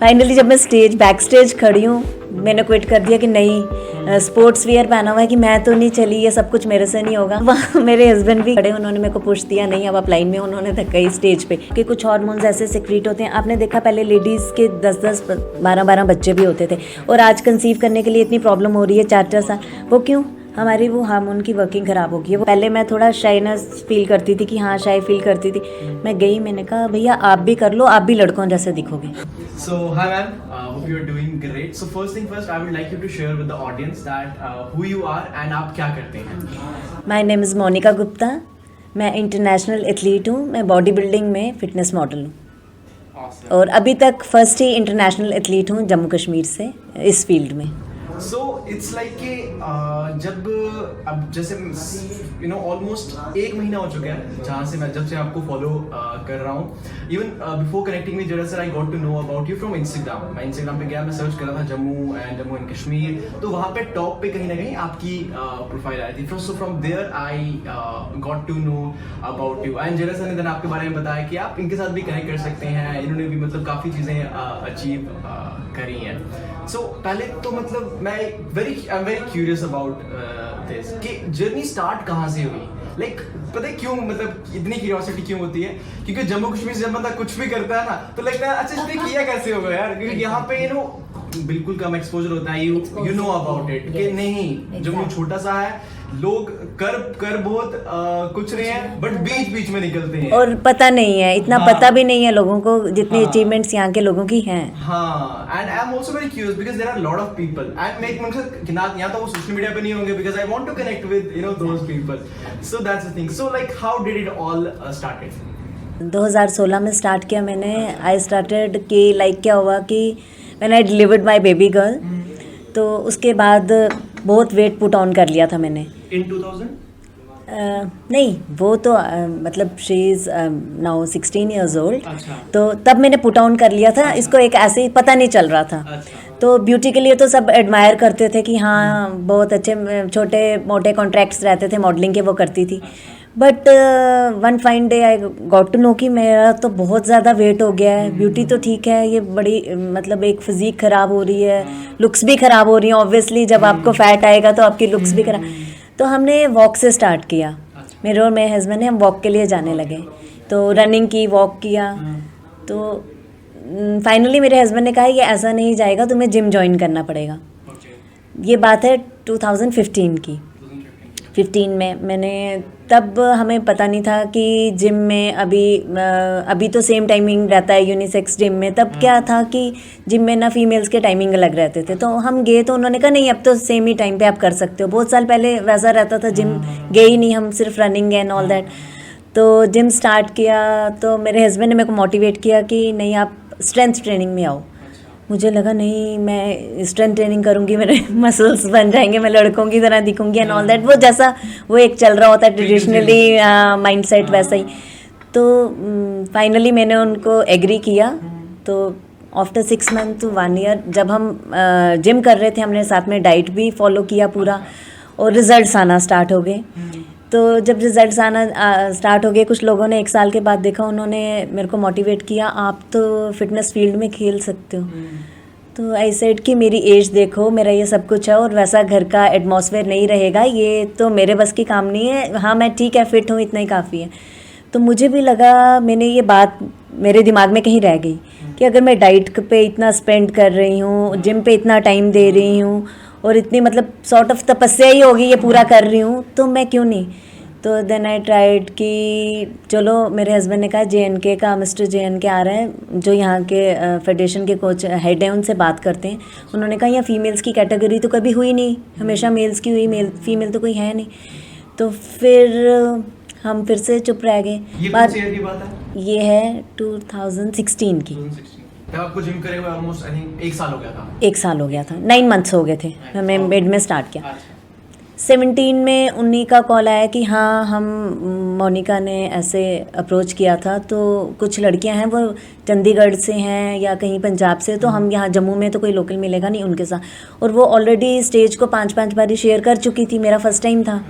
Finally जब मैं back stage खड़ी हूँ, मैंने क्विट कर दिया कि नहीं, स्पोर्ट्स वियर पहना हुआ है कि मैं तो नहीं चली, ये सब कुछ मेरे से नहीं होगा। वहाँ मेरे हस्बैंड भी खड़े, उन्होंने मेरे को पुश दिया, नहीं अब आप लाइन में, उन्होंने धक्का स्टेज पे कि कुछ हार्मोन्स ऐसे सिक्रीट होते हैं। आपने देखा पहले लेडीज़ के 10-10 12-12 बच्चे भी होते थे, और आज कंसीव करने के लिए इतनी प्रॉब्लम हो रही है 4-4 साल। वो क्यों? हमारी वो हार्मोन की वर्किंग ख़राब हो गई है। पहले मैं थोड़ा शाइनेस फील करती थी कि हाँ शाई फील करती थी। मैं गई, मैंने कहा भैया आप भी कर लो, आप भी लड़कों जैसे दिखोगे। So hi ma'am, hope you are doing great. So first thing first, I would like you to share with the audience that who you are and आप क्या करते हैं. My name is Monica Gupta. मैं इंटरनेशनल एथलीट हूँ। मैं body building में fitness model हूँ, Awesome. और अभी तक फर्स्ट ही इंटरनेशनल एथलीट हूँ जम्मू कश्मीर से इस फील्ड में। So it's like कि जब अब जैसे you know almost 1 महीना हो चुका है जहाँ से मैं जब से आपको फॉलो कर रहा हूँ। Even before connecting with Jara sir, I got to know about you from Instagram. मैं Instagram पे गया, मैं सर्च कर रहा था जम्मू एंड कश्मीर, तो वहाँ पे टॉप पे कहीं ना कहीं आपकी प्रोफाइल आई थी। So from there I got to know about you. And Jara sir ने then आपके बारे में बताया कि आप इनके साथ भी कनेक्ट कर सकते हैं, इन्होंने भी मतलब काफ़ी चीज़ें अचीव करी हैं। So पहले तो मतलब मैं I'm very curious about this कि जर्नी स्टार्ट कहाँ से हुई। Like पता है क्यों, मतलब इतनी क्यूरियोसिटी क्यों होती है? क्योंकि जम्मू कश्मीर से जब बंदा कुछ भी करता है ना, तो लगता है अच्छा इसने किया कैसे होगा यार, क्योंकि यहाँ पे यू नो बिल्कुल कम एक्सपोजर होता है। यू नो अबाउट इट कि नहीं, जम्मू छोटा सा है, लोग कर बहुत कुछ नहीं है, बट बीच में निकलते हैं और पता नहीं है, इतना हाँ, पता भी नहीं है लोगों को जितनी हाँ, अचीवमेंट्स यहाँ के लोगों की हैं। हाँ, and I'm also very curious because there are a lot of people and मैं एक मकसद कि ना यहाँ तो वो सोशल मीडिया पे नहीं होंगे because I want to connect with you know those people, so that's the thing. So like how did it all started? 2016 में स्टार्ट किया मैंने। आई स्टार्टेड कि लाइक क्या हुआ कि मैंने आई डिलीवर्ड माई बेबी गर्ल, तो उसके बाद बहुत वेट पुट ऑन कर लिया था मैंने। In 2000? नहीं, वो तो मतलब she is now 16 years old, अच्छा। तो तब मैंने पुट ऑन कर लिया था। इसको एक ऐसे ही पता नहीं चल रहा था। अच्छा। तो ब्यूटी के लिए तो सब एडमायर करते थे कि हाँ बहुत अच्छे छोटे मोटे कॉन्ट्रैक्ट्स रहते थे मॉडलिंग के, वो करती थी। But one fine day I got to know कि मेरा तो बहुत ज़्यादा वेट हो गया है। ब्यूटी तो ठीक है, ये बड़ी मतलब एक फिज़ीक ख़राब हो रही है, लुक्स भी ख़राब हो रही हैं। ऑब्वियसली जब आपको फैट आएगा तो आपकी लुक्स भी खराब। तो हमने वॉक से स्टार्ट किया, मेरे और मेरे हस्बैंड ने, हम वॉक के लिए जाने लगे। तो रनिंग की, वॉक किया, तो फाइनली मेरे हस्बैंड ने कहा ये ऐसा नहीं जाएगा, तुम्हें जिम ज्वाइन करना पड़ेगा। ये बात है 2015 की। 15 में मैंने, तब हमें पता नहीं था कि जिम में अभी तो सेम टाइमिंग रहता है यूनिसेक्स जिम में। तब क्या था कि जिम में ना फीमेल्स के टाइमिंग अलग रहते थे। तो हम गए तो उन्होंने कहा नहीं अब तो सेम ही टाइम पे आप कर सकते हो। बहुत साल पहले वैसा रहता था, जिम गए ही नहीं हम, सिर्फ रनिंग एंड ऑल दैट। तो जिम स्टार्ट किया, तो मेरे हस्बैंड ने मेरे को मोटिवेट किया कि नहीं आप स्ट्रेंथ ट्रेनिंग में आओ। मुझे लगा नहीं मैं स्ट्रेंथ ट्रेनिंग करूँगी, मेरे मसल्स बन जाएंगे, मैं लड़कों की तरह दिखूँगी एंड ऑल दैट। वो जैसा वो एक चल रहा होता है ट्रेडिशनली माइंडसेट, वैसा ही। तो फाइनली मैंने उनको एग्री किया। तो आफ्टर 6 मंथ टू 1 ईयर जब हम जिम कर रहे थे, हमने साथ में डाइट भी फॉलो किया पूरा, और रिजल्ट्स आना स्टार्ट हो गए। तो जब रिजल्ट्स आना स्टार्ट हो गए, कुछ लोगों ने 1 साल के बाद देखा, उन्होंने मेरे को मोटिवेट किया आप तो फिटनेस फील्ड में खेल सकते हो। तो आई सेड कि मेरी एज देखो, मेरा ये सब कुछ है, और वैसा घर का एटमॉस्फेयर नहीं रहेगा, ये तो मेरे बस की काम नहीं है। हाँ मैं ठीक है, फिट हूँ, इतना ही काफ़ी है। तो मुझे भी लगा, मैंने ये बात मेरे दिमाग में कहीं रह गई कि अगर मैं डाइट पे इतना स्पेंड कर रही हूँ, जिम पे इतना टाइम दे रही हूँ, और इतनी मतलब सॉर्ट ऑफ तपस्या ही होगी, ये पूरा कर रही हूँ, तो मैं क्यों नहीं। तो देन आई ट्राइड कि चलो, मेरे हस्बैंड ने कहा JNK का मिस्टर JNK आ रहे हैं, जो यहाँ के फेडरेशन के कोच हेड हैं, उनसे बात करते हैं। उन्होंने कहा यहाँ फीमेल्स की कैटेगरी तो कभी हुई नहीं, हमेशा मेल्स की हुई, मेल फीमेल तो कोई है नहीं। तो फिर हम फिर से चुप रह गए। ये कौन सी ईयर की बात है? ये है 2016 की। 2016। तब आपको जिम करे हुए ऑलमोस्ट आई थिंक 1 साल हो गया था। 1 साल हो गया था, 9 मंथ्स हो गए थे, हमने मिड में स्टार्ट किया। 17 में उन्हीं का कॉल आया कि हाँ हम मोनिका ने ऐसे अप्रोच किया था, तो कुछ लड़कियां हैं वो चंडीगढ़ से हैं या कहीं पंजाब से, तो हम यहाँ जम्मू में तो कोई लोकल मिलेगा नहीं उनके साथ। और वो ऑलरेडी स्टेज को 5-5 बारी शेयर कर चुकी थी, मेरा फर्स्ट टाइम था।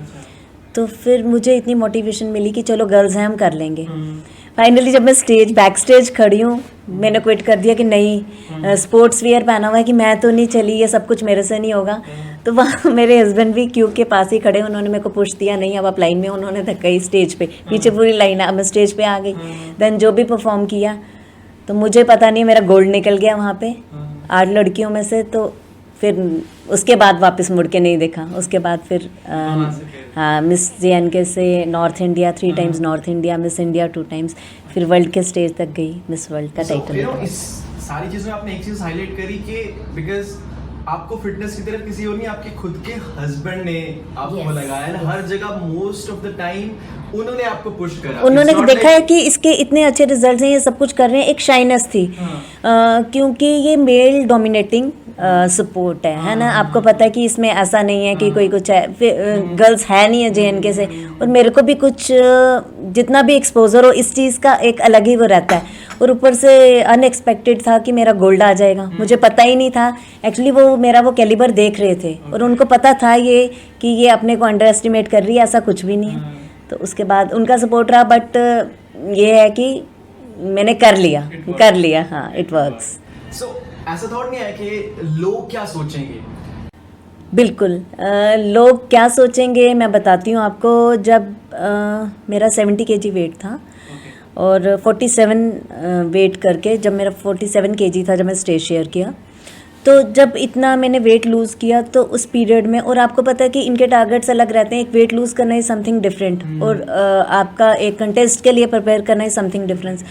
तो फिर मुझे इतनी मोटिवेशन मिली कि चलो गर्ल्स हैं, हम कर लेंगे। फाइनली जब मैं बैक स्टेज खड़ी हूँ, मैंने क्विट कर दिया कि नहीं, स्पोर्ट्स वियर पहना हुआ है कि मैं तो नहीं चली, ये सब कुछ मेरे से नहीं होगा। तो वहाँ मेरे हस्बैंड भी क्यू के पास ही खड़े, उन्होंने मेरे को पुश दिया, नहीं अब आप लाइन में, उन्होंने धक्का स्टेज पे, पीछे पूरी लाइन है, अब मैं स्टेज पे आ गई। देन जो भी परफॉर्म किया, तो मुझे पता नहीं मेरा गोल्ड निकल गया वहाँ पे 8 लड़कियों में से। तो फिर उसके बाद वापस मुड़ के नहीं देखा। उसके बाद फिर हाँ, मिस JNK से north India 3 times, north India miss India 2 times, फिर वर्ल्ड के स्टेज तक गई, मिस वर्ल्ड का टाइटल। इस सारी चीज़ों में आपने एक चीज़ हाईलाइट करी कि बिकॉज आपको फिटनेस की तरफ किसी और नहीं, आपके खुद के हस्बैंड ने आपको लगाया है। हर जगह मोस्ट ऑफ द टाइम उन्होंने आपको पुश करा। उन्होंने देखा है कि इसके इतने अच्छे रिजल्ट्स हैं, ये सब कुछ कर रहे हैं, एक शाइनेस थी। क्योंकि ये मेल डोमिनेटिंग सपोर्ट है ना, आपको पता है कि इसमें ऐसा नहीं है कि कोई कुछ है, गर्ल्स है नहीं है JNK से, और मेरे को भी कुछ जितना भी एक्सपोजर हो इस चीज़ का एक अलग ही वो रहता है। और ऊपर से अनएक्सपेक्टेड था कि मेरा गोल्ड आ जाएगा, मुझे पता ही नहीं था एक्चुअली। वो मेरा वो कैलिबर देख रहे थे और उनको पता था ये कि ये अपने को अंडर एस्टिमेट कर रही है, ऐसा कुछ भी नहीं है। तो उसके बाद उनका सपोर्ट रहा, बट ये है कि मैंने कर लिया हाँ, इट वर्क्स। सो ऐसा थॉट नहीं है कि लोग क्या सोचेंगे? बिल्कुल, लोग क्या सोचेंगे मैं बताती हूँ आपको। जब मेरा 70 kg वेट था और 47 वेट करके, जब मेरा 47 kg था जब मैं स्टेज शेयर किया, तो जब इतना मैंने वेट लूज़ किया तो उस पीरियड में, और आपको पता है कि इनके टारगेट्स अलग रहते हैं, एक वेट लूज़ करना है समथिंग डिफरेंट, और आपका एक कंटेस्ट के लिए प्रिपेयर करना है समथिंग डिफरेंस।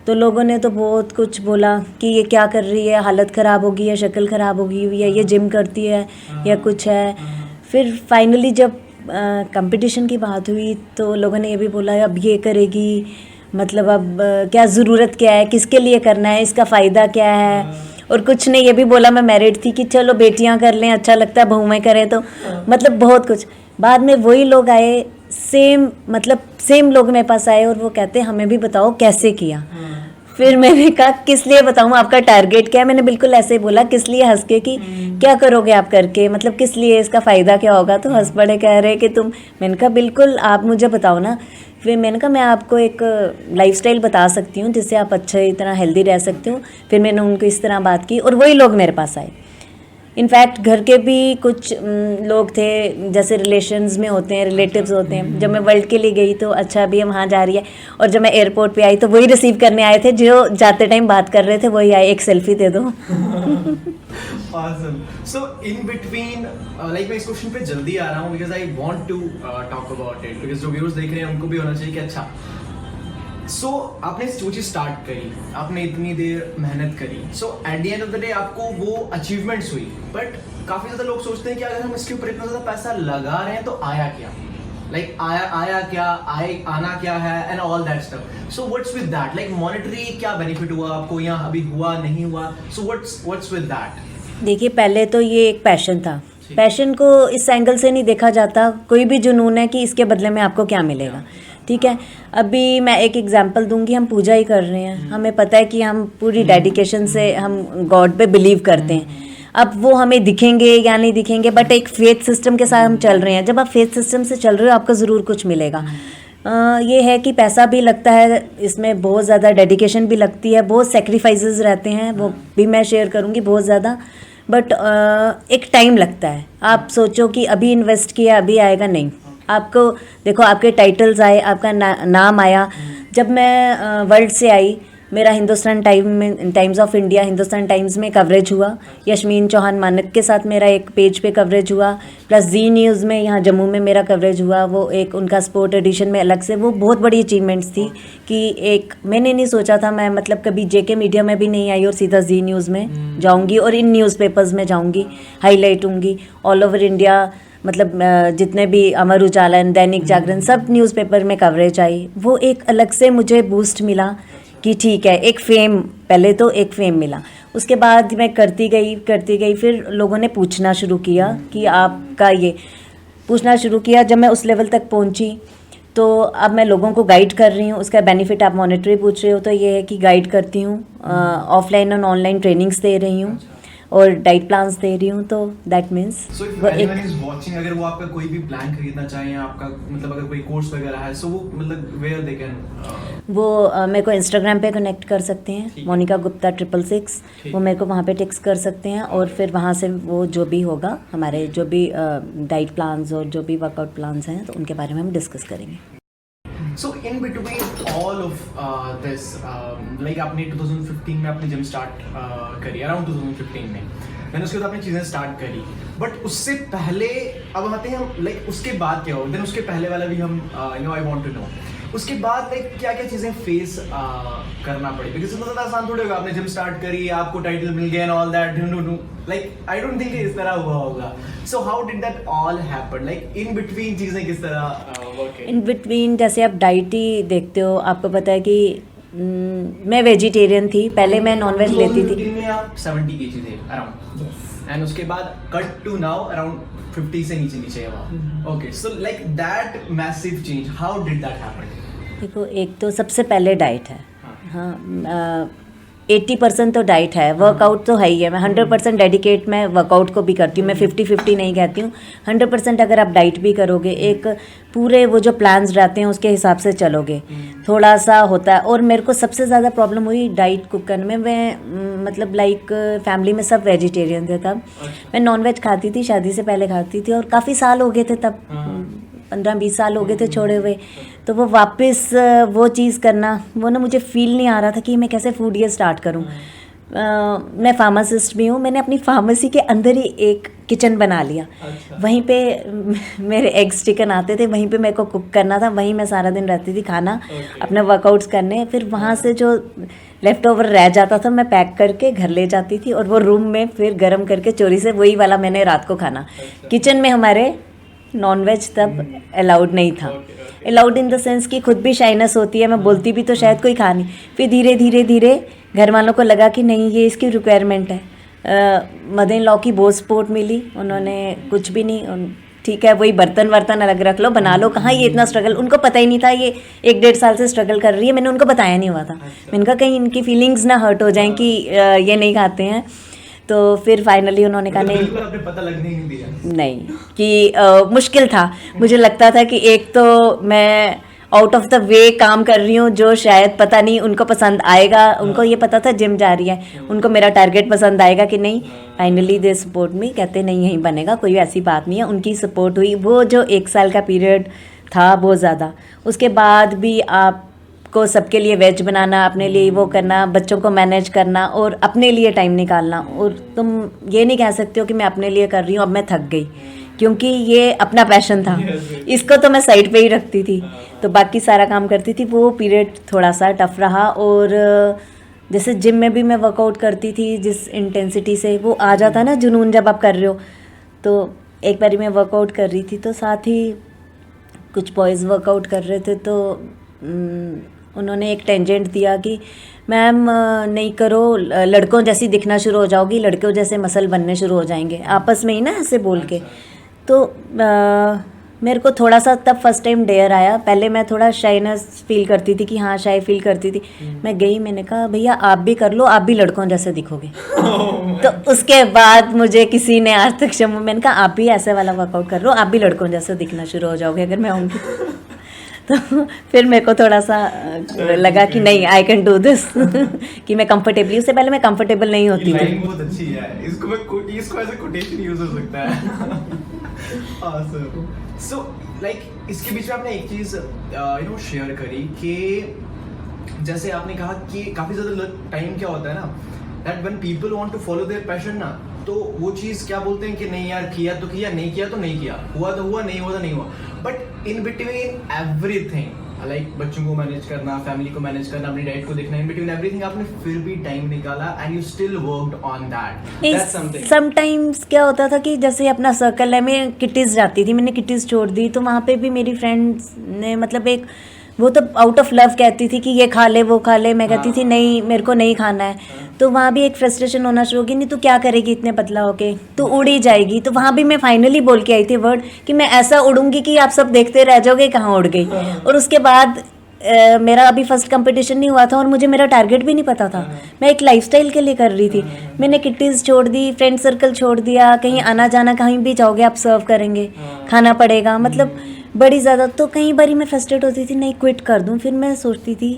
तो लोगों ने तो बहुत कुछ बोला कि ये क्या कर रही है, हालत ख़राब होगी या शक्ल ख़राब होगी हुई है, ये जिम करती है या कुछ है। फिर फाइनली जब कंपटीशन की बात हुई तो लोगों ने ये भी बोला अब ये करेगी, मतलब अब क्या ज़रूरत क्या है, किसके लिए करना है, इसका फ़ायदा क्या है। और कुछ ने ये भी बोला, मैं मैरिड थी, कि चलो बेटियां कर लें, अच्छा लगता है, बहुएं करें, तो मतलब बहुत कुछ। बाद में वही लोग आए, सेम लोग मेरे पास आए और वो कहते हमें भी बताओ कैसे किया। फिर मैंने कहा किस लिए बताऊँ, आपका टारगेट क्या है। मैंने बिल्कुल ऐसे ही बोला, किस लिए, हंस के, कि क्या करोगे आप करके, मतलब किस लिए, इसका फ़ायदा क्या होगा। तो हंस पड़े, कह रहे कि तुम। मैंने कहा बिल्कुल आप मुझे बताओ ना। फिर मैंने कहा मैं आपको एक लाइफस्टाइल बता सकती हूँ जिससे आप अच्छे इतना हेल्दी रह सकते हो। फिर मैंने उनको इस तरह बात की और वही लोग मेरे पास आए। इनफैक्ट घर के भी कुछ लोग थे, जैसे रिलेशंस में होते हैं, रिलेटिव्स होते हैं। जब मैं वर्ल्ड के लिए गई तो अच्छा अभी हम वहाँ जा रही है, और जब मैं एयरपोर्ट पे आई तो वही रिसीव करने आए थे जो जाते टाइम बात कर रहे थे, वही आए, एक सेल्फी दे दो। Awesome. So in between, like मैं इस क्वेश्चन पे जल्दी आ रहा हूँ because I want to talk about it because जो व्यूअर्स देख रहे हैं उनको भी होना चाहिए कि अच्छा। So आपने जो चीज़ स्टार्ट करी, आपने इतनी देर मेहनत करी, so at the end of the day आपको वो अचीवमेंट्स हुई, बट काफ़ी ज़्यादा लोग सोचते हैं कि अगर हम इसके ऊपर इतना ज़्यादा पैसा लगा रहे हैं तो आया क्या, like आया क्या, आना क्या है, and all that stuff. So what's with that? Like monetary क्या benefit हुआ आपको, या अभी हुआ नहीं हुआ? So what's with that? देखिए, पहले तो ये एक पैशन था। पैशन को इस एंगल से नहीं देखा जाता, कोई भी जुनून है कि इसके बदले में आपको क्या मिलेगा, ठीक है। अभी मैं एक एग्जांपल दूंगी, हम पूजा ही कर रहे हैं, हमें पता है कि हम पूरी डेडिकेशन से हम गॉड पे बिलीव करते हैं। अब वो हमें दिखेंगे या नहीं दिखेंगे, बट एक फेथ सिस्टम के साथ हम चल रहे हैं। जब आप फेथ सिस्टम से चल रहे हो आपको ज़रूर कुछ मिलेगा। ये है कि पैसा भी लगता है, इसमें बहुत ज़्यादा डेडिकेशन भी लगती है, बहुत सेक्रीफाइसेस रहते हैं, वो भी मैं शेयर करूँगी बहुत ज़्यादा, बट एक टाइम लगता है। आप सोचो कि अभी इन्वेस्ट किया अभी आएगा, नहीं। आपको देखो, आपके टाइटल्स आए, आपका नाम आया। जब मैं वर्ल्ड से आई, मेरा Hindustan times of India, Hindustan times में कवरेज हुआ, यशमीन चौहान मानक के साथ मेरा एक पेज पे कवरेज हुआ, प्लस जी न्यूज़ में यहाँ जम्मू में मेरा कवरेज हुआ, वो एक उनका स्पोर्ट एडिशन में अलग से। वो बहुत बड़ी अचीवमेंट्स थी कि एक मैंने नहीं सोचा था, मैं मतलब कभी जेके मीडिया में भी नहीं आई और सीधा जी न्यूज़ में जाऊँगी और इन न्यूज़पेपर्स में जाऊँगी, हाईलाइट होंगी ऑल ओवर इंडिया। मतलब जितने भी अमर उजाला, दैनिक जागरण, सब न्यूज़पेपर में कवरेज आई। वो एक अलग से मुझे बूस्ट मिला कि ठीक है, एक फेम, पहले तो एक फेम मिला। उसके बाद मैं करती गई, फिर लोगों ने पूछना शुरू किया कि आपका ये पूछना शुरू किया। जब मैं उस लेवल तक पहुंची तो अब मैं लोगों को गाइड कर रही हूँ। उसका बेनिफिट आप मॉनेटरी पूछ रहे हो तो ये है कि गाइड करती हूँ, ऑफलाइन और ऑनलाइन ट्रेनिंग्स दे रही हूँ। और डाइट प्लान्स दे रही हूँ, तो दैट मीन्स सो इफ वो एनीवन एक इज वाचिंग, अगर वो आपका कोई भी प्लान खरीदना चाहे या आपका मतलब अगर कोई कोर्स वगैरह है, सो वो मतलब वेयर दे कैन वो मेरे को इंस्टाग्राम पे कनेक्ट कर सकते ठीक हैं, है। मोनिका गुप्ता 666, ठीक वो मेरे को वहाँ पे टेक्स्ट कर सकते हैं और फिर वहाँ से वो जो भी होगा हमारे जो भी डाइट प्लान्स और जो भी वर्कआउट प्लान्स हैं तो उनके बारे में हम डिस्कस करेंगे। So in between all of this, like आपने 2015 में अपनी जिम स्टार्ट करी, अराउंड 2015 में मैंने उसके बाद अपनी चीज़ें स्टार्ट करी, बट उससे पहले अब आते हैं हम लाइक उसके बाद क्या हो, देन उसके पहले वाला भी हम आई वांट टू नो उसके बाद लाइक क्या क्या चीज़ें फेस करना पड़ी, बिकॉज इतना ज़्यादा आसान थोड़ी होगा, आपने जिम स्टार्ट करी, आपको टाइटल मिल गया and all that, like I don't think इस तरह हुआ होगा। So how did that all happen, like in between चीज़ें किस तरह वर्क इन बिटवीन जैसे आप डाइट ही देखते हो, आपको पता है कि मैं वेजिटेरियन थी, पहले मैं नॉनवेज लेती थी। में आप 70 kg थे अराउंड, एंड उसके बाद कट टू नाउ अराउंड 50 से नीचे नीचे है। Okay, so like that massive change, how did that happen? देखो, एक तो सबसे पहले डाइट है, हाँ 80% तो डाइट है, वर्कआउट तो है ही है। मैं 100% डेडिकेट मैं वर्कआउट को भी करती हूँ, मैं 50-50 नहीं कहती हूँ, 100% अगर आप डाइट भी करोगे, एक पूरे वो जो प्लान्स रहते हैं उसके हिसाब से चलोगे, थोड़ा सा होता है। और मेरे को सबसे ज़्यादा प्रॉब्लम हुई डाइट कुक करने में, मैं मतलब लाइक फैमिली में सब वेजिटेरियन थे तब, मैं नॉनवेज खाती थी, शादी से पहले खाती थी और काफ़ी साल हो गए थे तब, 15-20 साल हो गए थे छोड़े हुए, तो वो वापस वो चीज़ करना, वो ना मुझे फील नहीं आ रहा था कि मैं कैसे फूड ये स्टार्ट करूं। मैं फार्मासिस्ट भी हूँ, मैंने अपनी फार्मेसी के अंदर ही एक किचन बना लिया। वहीं पे मेरे एग्स चिकन आते थे, वहीं पे मेरे को कुक करना था, वहीं मैं सारा दिन रहती थी खाना अपने वर्कआउट्स करने, फिर वहाँ से जो लेफ़्ट ओवर रह जाता था मैं पैक करके घर ले जाती थी और वो रूम में फिर गर्म करके चोरी से वही वाला मैंने रात को खाना। किचन में हमारे नॉनवेज तब अलाउड नहीं था, अलाउड इन द सेंस कि खुद भी शाइनेस होती है, मैं बोलती भी तो शायद कोई खा नहीं। फिर धीरे धीरे धीरे घर वालों को लगा कि नहीं ये इसकी रिक्वायरमेंट है। मदर इन लॉ की बहुत सपोर्ट मिली, उन्होंने कुछ भी नहीं, ठीक है वही बर्तन वर्तन अलग रख लो, बना लो, कहाँ ये इतना स्ट्रगल, उनको पता ही नहीं था ये 1-1.5 साल से स्ट्रगल कर रही है, मैंने उनको बताया नहीं हुआ था। मैंने कहा कहीं इनकी फीलिंग्स ना हर्ट हो जाएं कि ये नहीं खाते हैं, तो फिर फाइनली उन्होंने कहा नहीं, आपने पता लगने ही नहीं दिया। नहीं कि मुश्किल था, मुझे लगता था कि एक तो मैं आउट ऑफ द वे काम कर रही हूँ जो शायद पता नहीं उनको पसंद आएगा, उनको ये पता था जिम जा रही है, उनको मेरा टारगेट पसंद आएगा कि नहीं। फाइनली दे सपोर्ट मी, कहते नहीं यहीं बनेगा, कोई ऐसी बात नहीं है, उनकी सपोर्ट हुई। वो जो 1 साल का पीरियड था बहुत ज़्यादा, उसके बाद भी आपको सबके लिए वेज बनाना, अपने लिए वो करना, बच्चों को मैनेज करना और अपने लिए टाइम निकालना, और तुम ये नहीं कह सकते हो कि मैं अपने लिए कर रही हूँ अब मैं थक गई, क्योंकि ये अपना पैशन था, इसको तो मैं साइड पे ही रखती थी, तो बाकी सारा काम करती थी। वो पीरियड थोड़ा सा टफ रहा, और जैसे जिम में भी मैं वर्कआउट करती थी जिस इंटेंसिटी से, वो आ जाता ना जुनून जब आप कर रहे हो। तो एक बारी मैं वर्कआउट कर रही थी तो साथ ही कुछ बॉयज़ वर्कआउट कर रहे थे, तो उन्होंने एक टेंजेंट दिया कि मैम नहीं करो, लड़कों जैसी दिखना शुरू हो जाओगी, लड़कों जैसे मसल बनने शुरू हो जाएंगे, आपस में ही ना ऐसे बोल के। तो मेरे को थोड़ा सा तब फर्स्ट टाइम डेयर आया, पहले मैं थोड़ा शाइनेस फील करती थी कि हाँ शाय फील करती थी। मैं गई, मैंने कहा भैया आप भी कर लो, आप भी लड़कों जैसे दिखोगे। तो उसके बाद मुझे किसी ने आज तक मैंने कहा आप भी ऐसे वाला वर्कआउट कर लो, आप भी लड़कों जैसे दिखना शुरू हो जाओगे अगर मैं आऊँगी। तो फिर मेरे को थोड़ा सा लगा कि नहीं आई कैन डू दिस, कि मैं कंफर्टेबली, उससे पहले मैं कंफर्टेबल नहीं होती थी। बहुत अच्छी है, इसको एज अ कोटेशन यूज हो सकता है। सो लाइक इसके बीच में आपने एक चीज शेयर करी कि जैसे आपने कहा कि काफी ज्यादा टाइम क्या होता है ना, that when people want to follow their passion ना, तो वो चीज क्या बोलते हैं कि नहीं यार किया तो किया, नहीं किया तो नहीं किया, हुआ तो हुआ, नहीं हुआ तो नहीं हुआ। But in between everything, like बच्चों को मैनेज करना, फैमिली को मैनेज करना, अपनी डाइट को देखना, इन बिटवीन एवरीथिंग आपने फिर भी टाइम निकाला and you still worked on that. That's something. Sometimes क्या होता था कि जैसे अपना सर्कल है, मैं किटीज़ जाती थी, मैंने किटीज़ छोड़ दी, तो वहाँ पे भी मेरी फ्रेंड्स ने मतलब एक, वो तो आउट ऑफ लव कहती थी कि ये खा ले वो खा ले, मैं कहती थी नहीं मेरे को नहीं खाना है। तो वहाँ भी एक फ्रस्ट्रेशन होना शुरू हो गई, नहीं तू क्या करेगी इतने पतला होके, तू उड़ ही जाएगी। तो वहाँ भी मैं फाइनली बोल के आई थी वर्ड कि मैं ऐसा उड़ूंगी कि आप सब देखते रह जाओगे कहाँ उड़ गई। और उसके बाद मेरा अभी फर्स्ट कंपटीशन नहीं हुआ था और मुझे मेरा टारगेट भी नहीं पता था। मैं एक लाइफस्टाइल के लिए कर रही थी। मैंने किट्टीज़ छोड़ दी, फ्रेंड सर्कल छोड़ दिया, कहीं आना जाना कहीं भी जाओगे आप सर्व करेंगे, खाना पड़ेगा, मतलब बड़ी ज़्यादा। तो कई बारी मैं फ्रस्ट्रेट होती थी, नहीं क्विट कर दूँ। फिर मैं सोचती थी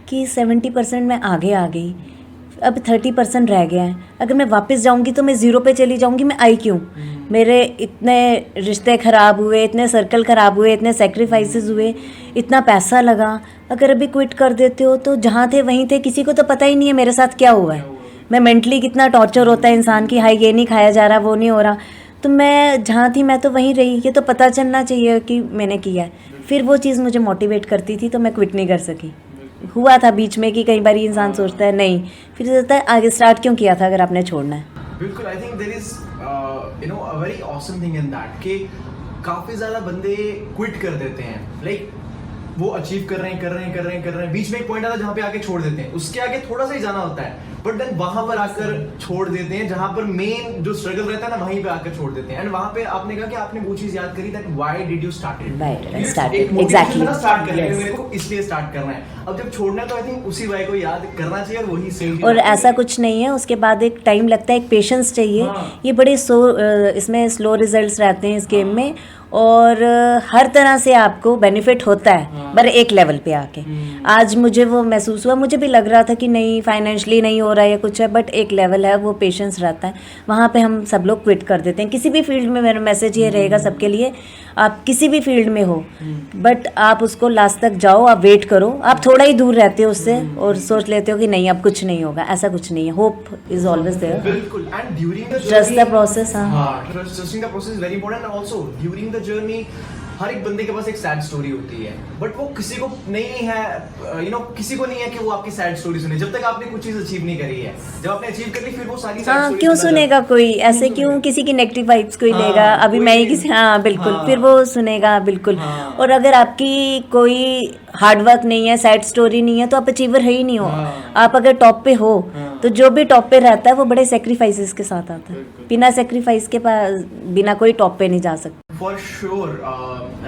कि 70% मैं आगे आ गई, अब 30% रह गया है। अगर मैं वापस जाऊंगी तो मैं ज़ीरो पे चली जाऊंगी। मैं आई क्यों? मेरे इतने रिश्ते ख़राब हुए, इतने सर्कल ख़राब हुए, इतने सेक्रीफाइसेस हुए, इतना पैसा लगा। अगर अभी क्विट कर देते हो तो जहाँ थे वहीं थे, किसी को तो पता ही नहीं है मेरे साथ क्या हुआ है। मैं मेंटली कितना टॉर्चर होता है इंसान की, हाई ये नहीं खाया जा रहा, वो नहीं हो रहा। तो मैं जहाँ थी मैं तो वहीं रही। ये तो पता चलना चाहिए कि मैंने किया है। फिर वो चीज़ मुझे मोटिवेट करती थी, तो मैं क्विट नहीं कर सकी। हुआ था बीच में कि कई बार इंसान सोचता है नहीं, फिर सोचता है आगे स्टार्ट क्यों किया था अगर आपने छोड़ना है। बिल्कुल, I think there is a very awesome thing in that कि काफी ज्यादा बंदे क्विट कर देते हैं। लाइक वो अचीव कर रहे हैं, बीच में एक पॉइंट आता है जहाँ पे आके छोड़ देते हैं। उसके आगे थोड़ा सा ही जाना होता है, बट देन वहां पर आकर छोड़ देते हैं। जहां पर मेन जो स्ट्रगल रहता है ना, वहीं पे आकर छोड़ देते हैं। एंड वहां पे आपने कहा कि आपने वो चीज याद करी, that why did you started, exactly start कर लिया, मेरे को इसलिए स्टार्ट करना है। अब जब छोड़ना है तो आई थिंक उसी वाई को याद करना चाहिए और वही सही। और ऐसा कुछ नहीं है, उसके बाद एक टाइम लगता है, एक पेशेंस चाहिए। हाँ। ये बड़े इसमें स्लो रिजल्ट्स रहते हैं इस गेम में, और हर तरह से आपको बेनिफिट होता है, पर एक लेवल पे आके। आज मुझे वो महसूस हुआ, मुझे भी लग रहा था कि नहीं फाइनेंशियली नहीं हो रहा है या कुछ है, बट एक लेवल है, वो पेशेंस रहता है। वहाँ पे हम सब लोग क्विट कर देते हैं। किसी भी फील्ड में मेरा मैसेज ये रहेगा सबके लिए, आप किसी भी फील्ड में हो, बट आप उसको लास्ट तक जाओ, आप वेट करो। आप थोड़ा ही दूर रहते हो उससे और सोच लेते हो कि नहीं अब कुछ नहीं होगा, ऐसा कुछ नहीं है। Hope is always there. बिल्कुल, and during the trust the process. हाँ, trusting the process is very important. And also during the journey हर एक बंदे के पास एक सैड स्टोरी होती है, बट वो किसी को नहीं है, किसी को नहीं है कि वो आपकी सैड स्टोरी सुने जब तक आपने कुछ चीज अचीव नहीं करी है। जब आपने अचीव कर ली फिर वो सारी सैड स्टोरी क्यों सुनेगा कोई ऐसे, क्यों किसी की नेगेटिव वाइब्स कोई लेगा। अभी मैं ही किसी, बिल्कुल, फिर वो सुनेगा बिल्कुल। और अगर आपकी कोई हार्डवर्क नहीं है, सैड स्टोरी नहीं है, तो आप अचीवर है ही नहीं हो। आप अगर टॉप पे हो तो जो भी टॉप पे रहता है वो बड़े सेक्रीफाइसेस के साथ आता है। बिना सेक्रीफाइस के पास बिना कोई टॉप पे नहीं जा सकता। फॉर श्योर,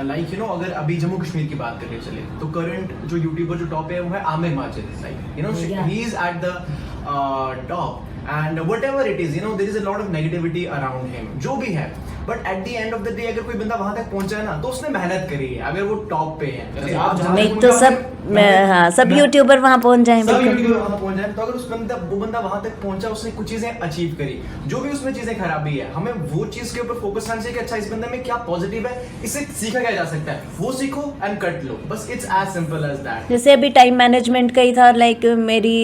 लाइक अगर अभी जम्मू कश्मीर की बात करके चले तो करंट जो यूट्यूबर जो टॉप है वो है Aamir Majid. Like he is at the top, and whatever it is, there is a lot of negativity around him, जो भी है। But at the end of the day अगर कोई बंदा वहां तक पहुंचा है ना, तो उसने मेहनत करी है। अगर वो टॉप पे है, जैसे आप जहां नहीं तो सब यूट्यूबर वहां पहुंच जाएं, सब यूट्यूबर वहां पहुंच जाए। तो अगर वो बंदा वहां तक पहुंचा, उसने कुछ चीजें अचीव करी, जो भी उसमें चीजें खराबी है, हमें वो चीज के ऊपर फोकस करना चाहिए कि अच्छा इस बंदे में क्या पॉजिटिव है, इससे सीखा क्या जा सकता है, वो सीखो एंड कट लो। बस it's as simple as that. जैसे अभी टाइम मैनेजमेंट का ही था। लाइक मेरी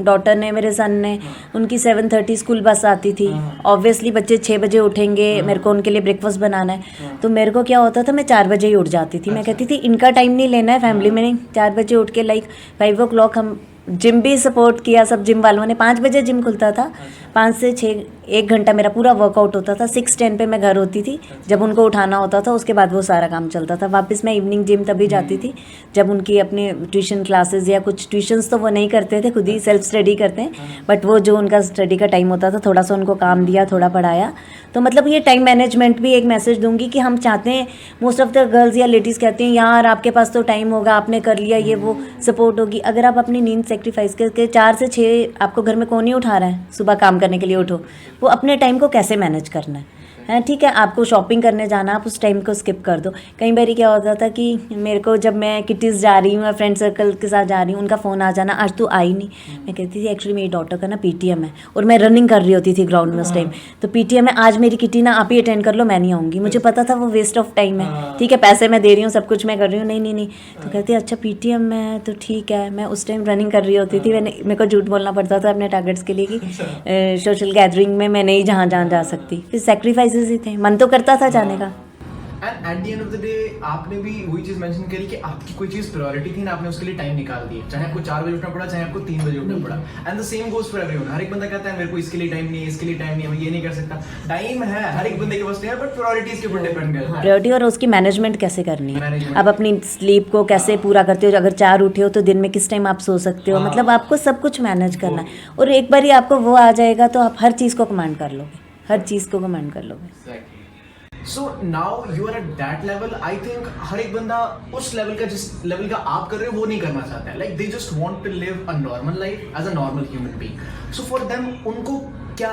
डॉटर ने, मेरे सन ने, उनकी 7:30 स्कूल बस आती थी। ऑब्वियसली बच्चे 6 बजे उठेंगे, मेरे को उनके लिए ब्रेकफास्ट बनाना है। तो मेरे को क्या होता था, मैं 4 बजे ही उठ जाती थी। मैं कहती थी इनका टाइम नहीं लेना है फैमिली में, नहीं। 4 बजे उठ के लाइक 5 o'clock हम जिम भी सपोर्ट किया सब जिम वालों ने। 5 बजे जिम खुलता था, 5 से 6 1 घंटा मेरा पूरा वर्कआउट होता था। 6:10 पे मैं घर होती थी, जब उनको उठाना होता था उसके बाद वो सारा काम चलता था। वापस मैं इवनिंग जिम तभी जाती थी जब उनकी अपनी ट्यूशन क्लासेस या कुछ ट्यूशन्स तो वो नहीं करते थे, खुद ही सेल्फ स्टडी करते हैं। बट वो जो उनका स्टडी का टाइम होता था, थोड़ा सा उनको काम दिया, थोड़ा पढ़ाया। तो मतलब ये टाइम मैनेजमेंट भी एक मैसेज दूंगी कि हम चाहते हैं, मोस्ट ऑफ द गर्ल्स या लेडीज़ कहती हैं यार आपके पास तो टाइम होगा, आपने कर लिया, ये वो सपोर्ट होगी। अगर आप अपनी नींद सेक्रीफाइस करके 4 से 6 आपको घर में कौन नहीं उठा रहा है, सुबह काम करने के लिए उठो, वो अपने टाइम को कैसे मैनेज करना है। ठीक है, आपको शॉपिंग करने जाना, आप उस टाइम को स्किप कर दो। कई बार क्या होता था कि मेरे को जब मैं किटीज़ जा रही हूँ या फ्रेंड सर्कल के साथ जा रही हूँ, उनका फ़ोन आ जाना, आज तू आई नहीं। मैं कहती थी एक्चुअली मेरी डॉटर का ना PTM है और मैं रनिंग कर रही होती थी ग्राउंड में उस टाइम। तो PTM है, आज मेरी किटी ना आप ही अटेंड कर लो, मैं नहीं आऊँगी। मुझे पता था वो वेस्ट ऑफ टाइम है। ठीक है, पैसे मैं दे रही हूँ, सब कुछ मैं कर रही हूँ, नहीं। तो कहती है अच्छा PTM है तो ठीक है। मैं उस टाइम रनिंग कर रही होती थी। मेरे को झूठ बोलना पड़ता था अपने टारगेट्स के लिए कि सोशल गैदरिंग में मैं नहीं जहाँ जा सकती। फिर सेक्रीफाइसेस ही थे, मन तो करता था जाने का। And at the end of the day आपने भी वही चीज मेंशन करी कि आपकी कोई चीज प्रायोरिटी थी ना, आपने उसके लिए टाइम निकाल दिया। चाहे आपको 4 बजे उठना पड़ा, चाहे आपको 3 बजे उठना पड़ा। And the same goes for everyone. हर एक बंदा कहता है मेरे को इसके लिए टाइम नहीं है, इसके लिए टाइम नहीं है, मैं ये नहीं कर सकता। टाइम है, हर एक बंदे के पास है, बट प्रायोरिटीज के ऊपर डिपेंड करता है। प्रायोरिटी और उसकी मैनेजमेंट कैसे करनी है। आप अपनी स्लीप को कैसे पूरा करते हो। अगर 4 उठे हो तो दिन में किस टाइम आप सो सकते हो। मतलब आपको सब कुछ मैनेज करना है। और एक बार ही आपको वो आ जाएगा तो आप हर चीज़ को कमांड कर लोगे, हर चीज़ को कमांड कर लोगे। So now you are at that level. I think हर एक बंदा उस लेवल का, जिस लेवल का आप कर रहे हो वो नहीं करना चाहता है. Like they just want to live a normal life as a normal human being. So for them उनको क्या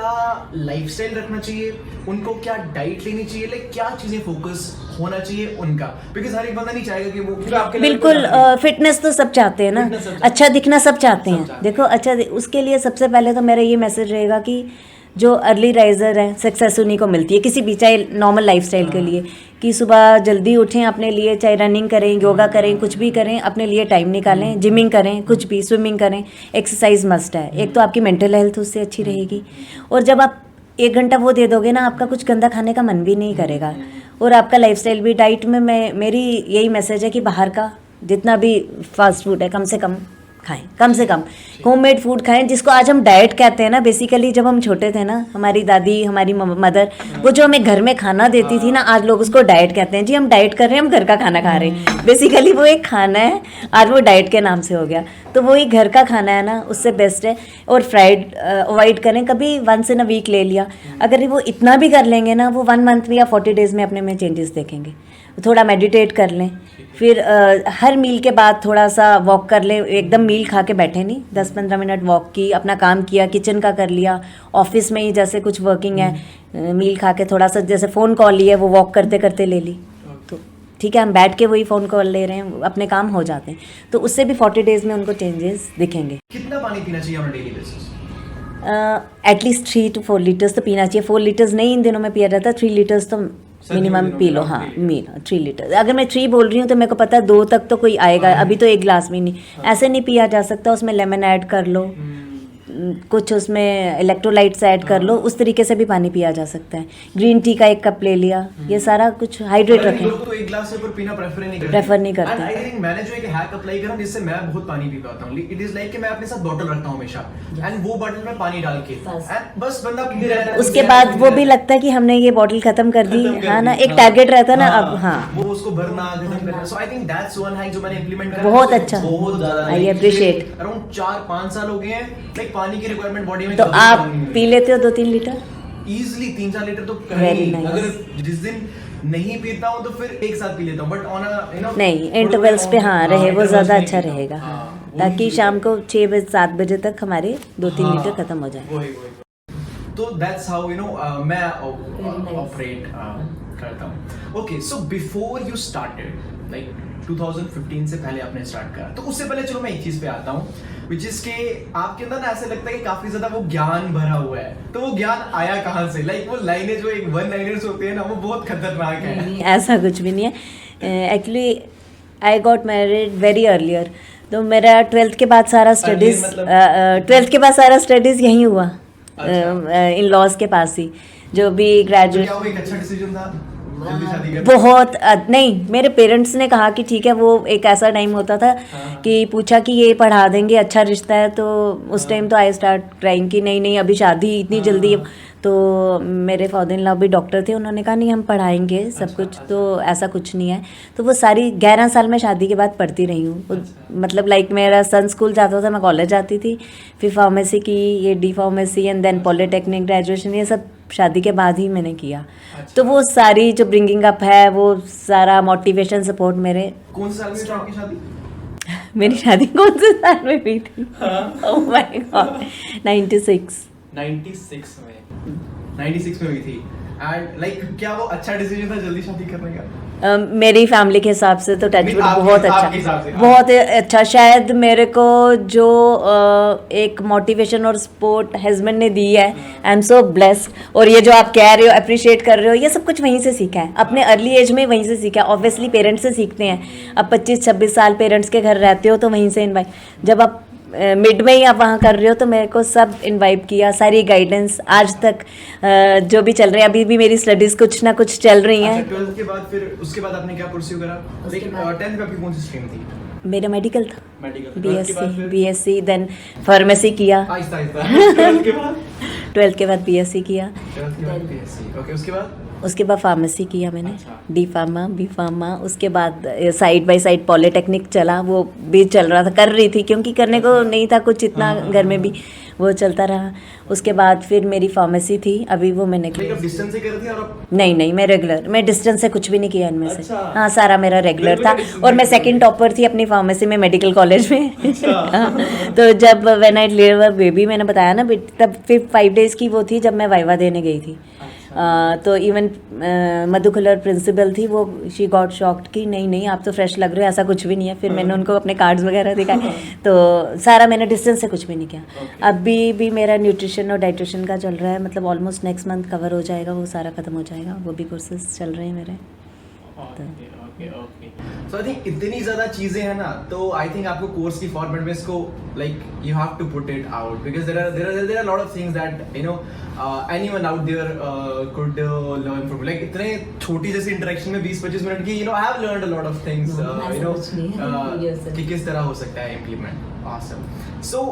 लाइफस्टाइल रखना चाहिए, उनको क्या डाइट लेनी चाहिए, लाइक क्या चीजें फोकस होना चाहिए उनका, बिकॉज हर एक बंदा नहीं चाहेगा कि वो आपके level पे बिल्कुल. जाके- फिटनेस तो सब चाहते हैं ना, Fitness सब चाहते अच्छा दिखना सब चाहते सब हैं. चाहते देखो अच्छा उसके लिए सबसे पहले तो मेरा ये मैसेज रहेगा कि जो अर्ली राइजर है सक्सेस उन्हीं को मिलती है किसी भी, चाहे नॉर्मल लाइफस्टाइल के लिए, कि सुबह जल्दी उठें अपने लिए, चाहे रनिंग करें, योगा करें, कुछ भी करें, अपने लिए टाइम निकालें, जिमिंग करें, कुछ भी, स्विमिंग करें. एक्सरसाइज मस्ट है. एक तो आपकी मेंटल हेल्थ उससे अच्छी रहेगी, और जब आप 1 घंटा वो दे दोगे ना, आपका कुछ गंदा खाने का मन भी नहीं करेगा, और आपका लाइफस्टाइल भी. डाइट में मेरी यही मैसेज है कि बाहर का जितना भी फास्ट फूड है कम से कम खाएं, कम से कम होममेड फूड खाएं, जिसको आज हम डाइट कहते हैं ना. बेसिकली जब हम छोटे थे ना, हमारी दादी, हमारी मदर, वो जो हमें घर में खाना देती थी ना, आज लोग उसको डाइट कहते हैं. जी हम डाइट कर रहे हैं, हम घर का खाना खा रहे हैं. बेसिकली वो एक खाना है, आज वो डाइट के नाम से हो गया. तो वही घर का खाना है ना, उससे बेस्ट है. और फ्राइड अवॉइड करें, कभी वंस इन अ वीक ले लिया. अगर वो इतना भी कर लेंगे ना, वो 1 मंथ में या 40 डेज में अपने में चेंजेस देखेंगे. थोड़ा मेडिटेट कर लें, फिर हर मील के बाद थोड़ा सा वॉक कर लें. एकदम मील खा के बैठे नहीं, 10-15 मिनट वॉक की, अपना काम किया, किचन का कर लिया, ऑफिस में ही जैसे कुछ वर्किंग है, मील खा के थोड़ा सा जैसे फ़ोन कॉल लिया, वो वॉक करते करते ले ली. तो ठीक है, हम बैठ के वही फ़ोन कॉल ले रहे हैं, अपने काम हो जाते हैं. तो उससे भी 40 डेज़ में उनको चेंजेस दिखेंगे. कितना पानी पीना चाहिए on daily basis? At least 3 to 4 litres तो पीना चाहिए. 4 लीटर्स नहीं इन दिनों में पिया जाता, 3 लीटर्स तो मिनिमम पी लो. हाँ, 3 लीटर. अगर मैं 3 बोल रही हूँ तो मेरे को पता है 2 तक तो कोई आएगा. अभी तो 1 गिलास भी नहीं, ऐसे नहीं पिया जा सकता. उसमें लेमन ऐड कर लो, कुछ उसमें इलेक्ट्रोलाइट्स ऐड कर लो, उस तरीके से भी पानी पिया जा सकता है. ग्रीन टी का 1 कप ले लिया, ये सारा कुछ हाइड्रेट रखें. लोग तो 1 ग्लास से ऊपर पीना प्रेफर नहीं करते. प्रेफर नहीं करते. And I think मैंने जो एक हैक अप्लाई करा जिससे मैं बहुत पानी पी पाता हूँ. इट इज लाइक कि मैं अपने साथ बॉटल रखता हूँ हमेशा, एंड वो बॉटल में पानी डाल के, एंड बस बंदा पीते रहता है. उसके बाद वो भी लगता है कि हमने ये बॉटल खत्म कर दी. हाँ ना, एक टारगेट रहता है ना. अब हाँ, वो उसको भरना, खत्म करना. So I think that's one hack जो मैंने इंप्लीमेंट करा. बहुत अच्छा. बहुत ज्यादा. I appreciate. अराउंड 4-5 साल हो गए हैं. लाइक पानी की रिक्वायरमेंट बॉडी में तो आप पी लेते हो 2-3 लीटर? इजीली 3-4 लीटर तो Very nice. अगर जिस दिन नहीं पीता हूँ तो फिर एक साथ पी लेता हूँ, बट ऑन अ नहीं, इंटरवल्स पे हाँ रहे, वो ज़्यादा अच्छा रहेगा. हाँ, ताकि शाम को 6-7 बजे तक हमारे 2-3 लीटर खत्म हो जाए. वही. तो दैट्स हाउ मैं ऑपरेट करता हूँ. Okay, so before you started, like 2015 से पहले आपने स्टार्ट करा, तो उससे पहले चलो मैं एक चीज पे आता हूँ, विच इज के आपके अंदर ना ऐसे लगता है कि काफी ज्यादा वो ज्ञान भरा हुआ है. तो वो ज्ञान आया कहाँ से? लाइक वो लाइनें जो एक 1 लाइनर्स होते हैं ना, वो बहुत खतरनाक है. ऐसा कुछ भी नहीं है. Actually I got married very earlier. तो मेरा 12th के बाद सारा स्टडीज़, 12th के बाद सारा स्टडीज़ यहीं हुआ, इन लॉज के पास ही. जो भी तो ग्रेजुएट, क्या वो एक अच्छा डिसीजन था जल्दी शादी करना? बहुत नहीं, मेरे पेरेंट्स ने कहा कि ठीक है. वो एक ऐसा टाइम होता था कि पूछा कि ये पढ़ा देंगे, अच्छा रिश्ता है, तो उस टाइम तो आई स्टार्ट क्राइंग कि नहीं नहीं अभी शादी इतनी जल्दी. तो मेरे फादर इन लॉ भी डॉक्टर थे, उन्होंने कहा नहीं हम पढ़ाएंगे सब कुछ. तो ऐसा कुछ नहीं है. तो वो सारी 11 साल में शादी के बाद पढ़ती रही हूँ. मतलब लाइक मेरा सन स्कूल जाता था, मैं कॉलेज जाती थी, फिर फार्मेसी की, ये D pharmacy, and then polytechnic, graduation, ये सब शादी के बाद ही मैंने किया. तो वो सारी जो ब्रिंगिंग अप है, वो सारा मोटिवेशन सपोर्ट मेरे. कौन से साल में स्टार्ट की शादी? मेरी शादी कौन से साल में हुई थी? ओह माय गॉड, 96 में 96 में हुई थी. एंड लाइक क्या वो अच्छा डिसीजन था जल्दी शादी करने का? मेरी फैमिली के हिसाब से तो टचवुड बहुत आपके अच्छा, हिसाब से, हाँ. बहुत अच्छा. शायद मेरे को जो एक मोटिवेशन और सपोर्ट हस्बैंड ने दी है, आई एम सो ब्लेस्ड. और ये जो आप कह रहे हो, अप्रिशिएट कर रहे हो, ये सब कुछ वहीं से सीखा है. अपने अर्ली एज में वहीं से सीखा है. ऑब्वियसली पेरेंट्स से सीखते हैं. अब 25-26 साल पेरेंट्स के घर रहते हो तो वहीं से इन्वाइट, जब आप मिड में ही आप वहाँ कर रहे हो, तो मेरे को सब इनवाइट किया, सारी गाइडेंस आज तक जो भी चल रहे हैं. अभी भी मेरी स्टडीज़ कुछ ना कुछ चल रही हैं. 12th के बाद फिर उसके बाद आपने क्या परस्यू करा? लाइक 10th में आपकी कौन सी स्ट्रीम थी? मेरा मेडिकल था, मेडिकल. बीएससी, देन फार्मेसी किया. आहिस्ता आहिस्ता. 12th के बाद 12th के बाद बीएससी किया. 12th के बाद बीएससी. ओके, उसके बाद उसके बाद फार्मेसी किया मैंने, अच्छा। डी फार्मा, बी फार्मा, उसके बाद साइड बाय साइड पॉलिटेक्निक चला, वो भी चल रहा था, कर रही थी क्योंकि करने को अच्छा। नहीं था कुछ इतना हाँ, हाँ, घर में हाँ, भी, वो चलता रहा। उसके बाद फिर मेरी फार्मेसी थी, अभी वो मैंने लाइक आप डिस्टेंस से कर रही थी और आप नहीं, मैं रेगुलर, मैं डिस्टेंस से कुछ भी नहीं किया इनमें से। अच्छा। हाँ, सारा मेरा रेगुलर था। Regular distance और मैं से सेकंड टॉपर थी अपनी फार्मेसी में मेडिकल कॉलेज में। अच्छा। हाँ, तो जब व्हेन आई डिलीवर बेबी, मैंने बताया ना, तब फिर 5 डेज़ की वो थी जब मैं वाइवा देने गई थी। तो इवन मधु कलर प्रिंसिपल थी, वो शी गॉट शॉक्ड कि नहीं आप तो फ्रेश लग रहे हो, ऐसा कुछ भी नहीं है। फिर मैंने उनको अपने कार्ड्स वगैरह दिखाए, तो सारा मैंने डिस्टेंस से कुछ भी नहीं किया। Okay. अभी भी मेरा न्यूट्रिशन और डाइट्रिशन का चल रहा है, मतलब ऑलमोस्ट नेक्स्ट मंथ कवर हो जाएगा, वो सारा खत्म हो जाएगा, वो भी कोर्सेज चल रहे हैं मेरे। सो आई थिंक इतनी ज्यादा चीजें हैं ना, तो आई थिंक आपको कोर्स की फॉर्मेट में इसको like you have to put it out, because there are lot of things that you know anyone out there could learn from. Like इतने छोटी जैसी इंटरेक्शन में 20-25 मिनट की, you know I have learned a lot of things, you know कि किस तरह हो सकता है इम्प्लीमेंट। ऑसम। सो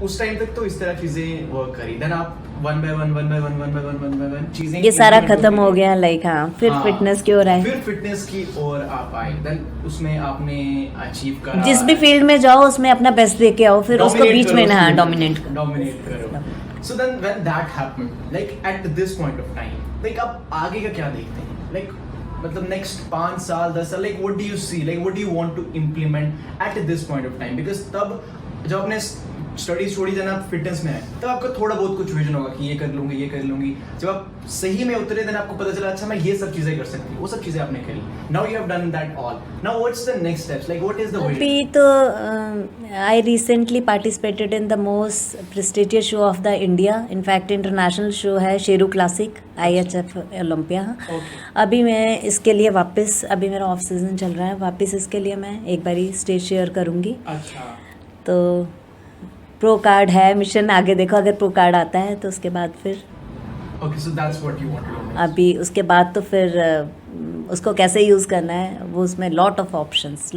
उस टाइम तक तो इस तरह चीजें वर्क करी, देन आप वन बाय वन चीजें, ये सारा खत्म हो गया, लाइक हाँ, फिर हाँ, फिटनेस की ओर आए। फिर फिटनेस की ओर आप आए, देन उसमें आपने अचीव करा। जिस भी फील्ड में जाओ उसमें अपना बेस्ट दे के आओ, फिर उसको बीच में ना डोमिनेट करो। So then when that happened, like at this point of time, like आप आगे का क्या देखते हैं? लाइक मतलब नेक्स्ट 5 साल 10 साल, like what do you see, like what do you want to implement at this point of time? Because तब जब आपने स्टडीज छोड़ी, जब आप फिटनेस में है, तब आपको थोड़ा बहुत कुछ विजन होगा कि ये कर लूंगी। जब आप सही में उतरे, देन आपको पता चला अच्छा मैं ये सब चीजें कर सकती हूँ, वो सब चीजें आपने करी। Now you have done that all, now what's the next steps, like what is the way? अभी तो I recently participated in the most prestigious show off the India, in fact international show है शेरू क्लासिक, IHF ओलंपिया। अभी मैं इसके लिए वापस, अभी मेरा ऑफ सीजन चल रहा है, वापस इसके लिए मैं एक बारी स्टेज शेयर करूँगी। अच्छा। तो प्रो कार्ड है, मिशन आगे देखो, अगर प्रो कार्ड आता है तो उसके बाद फिर okay, so that's what you want to do. अभी उसके बाद तो फिर उसको कैसे यूज़ करना है, वो उसमें लॉट ऑफ ऑप्शंस।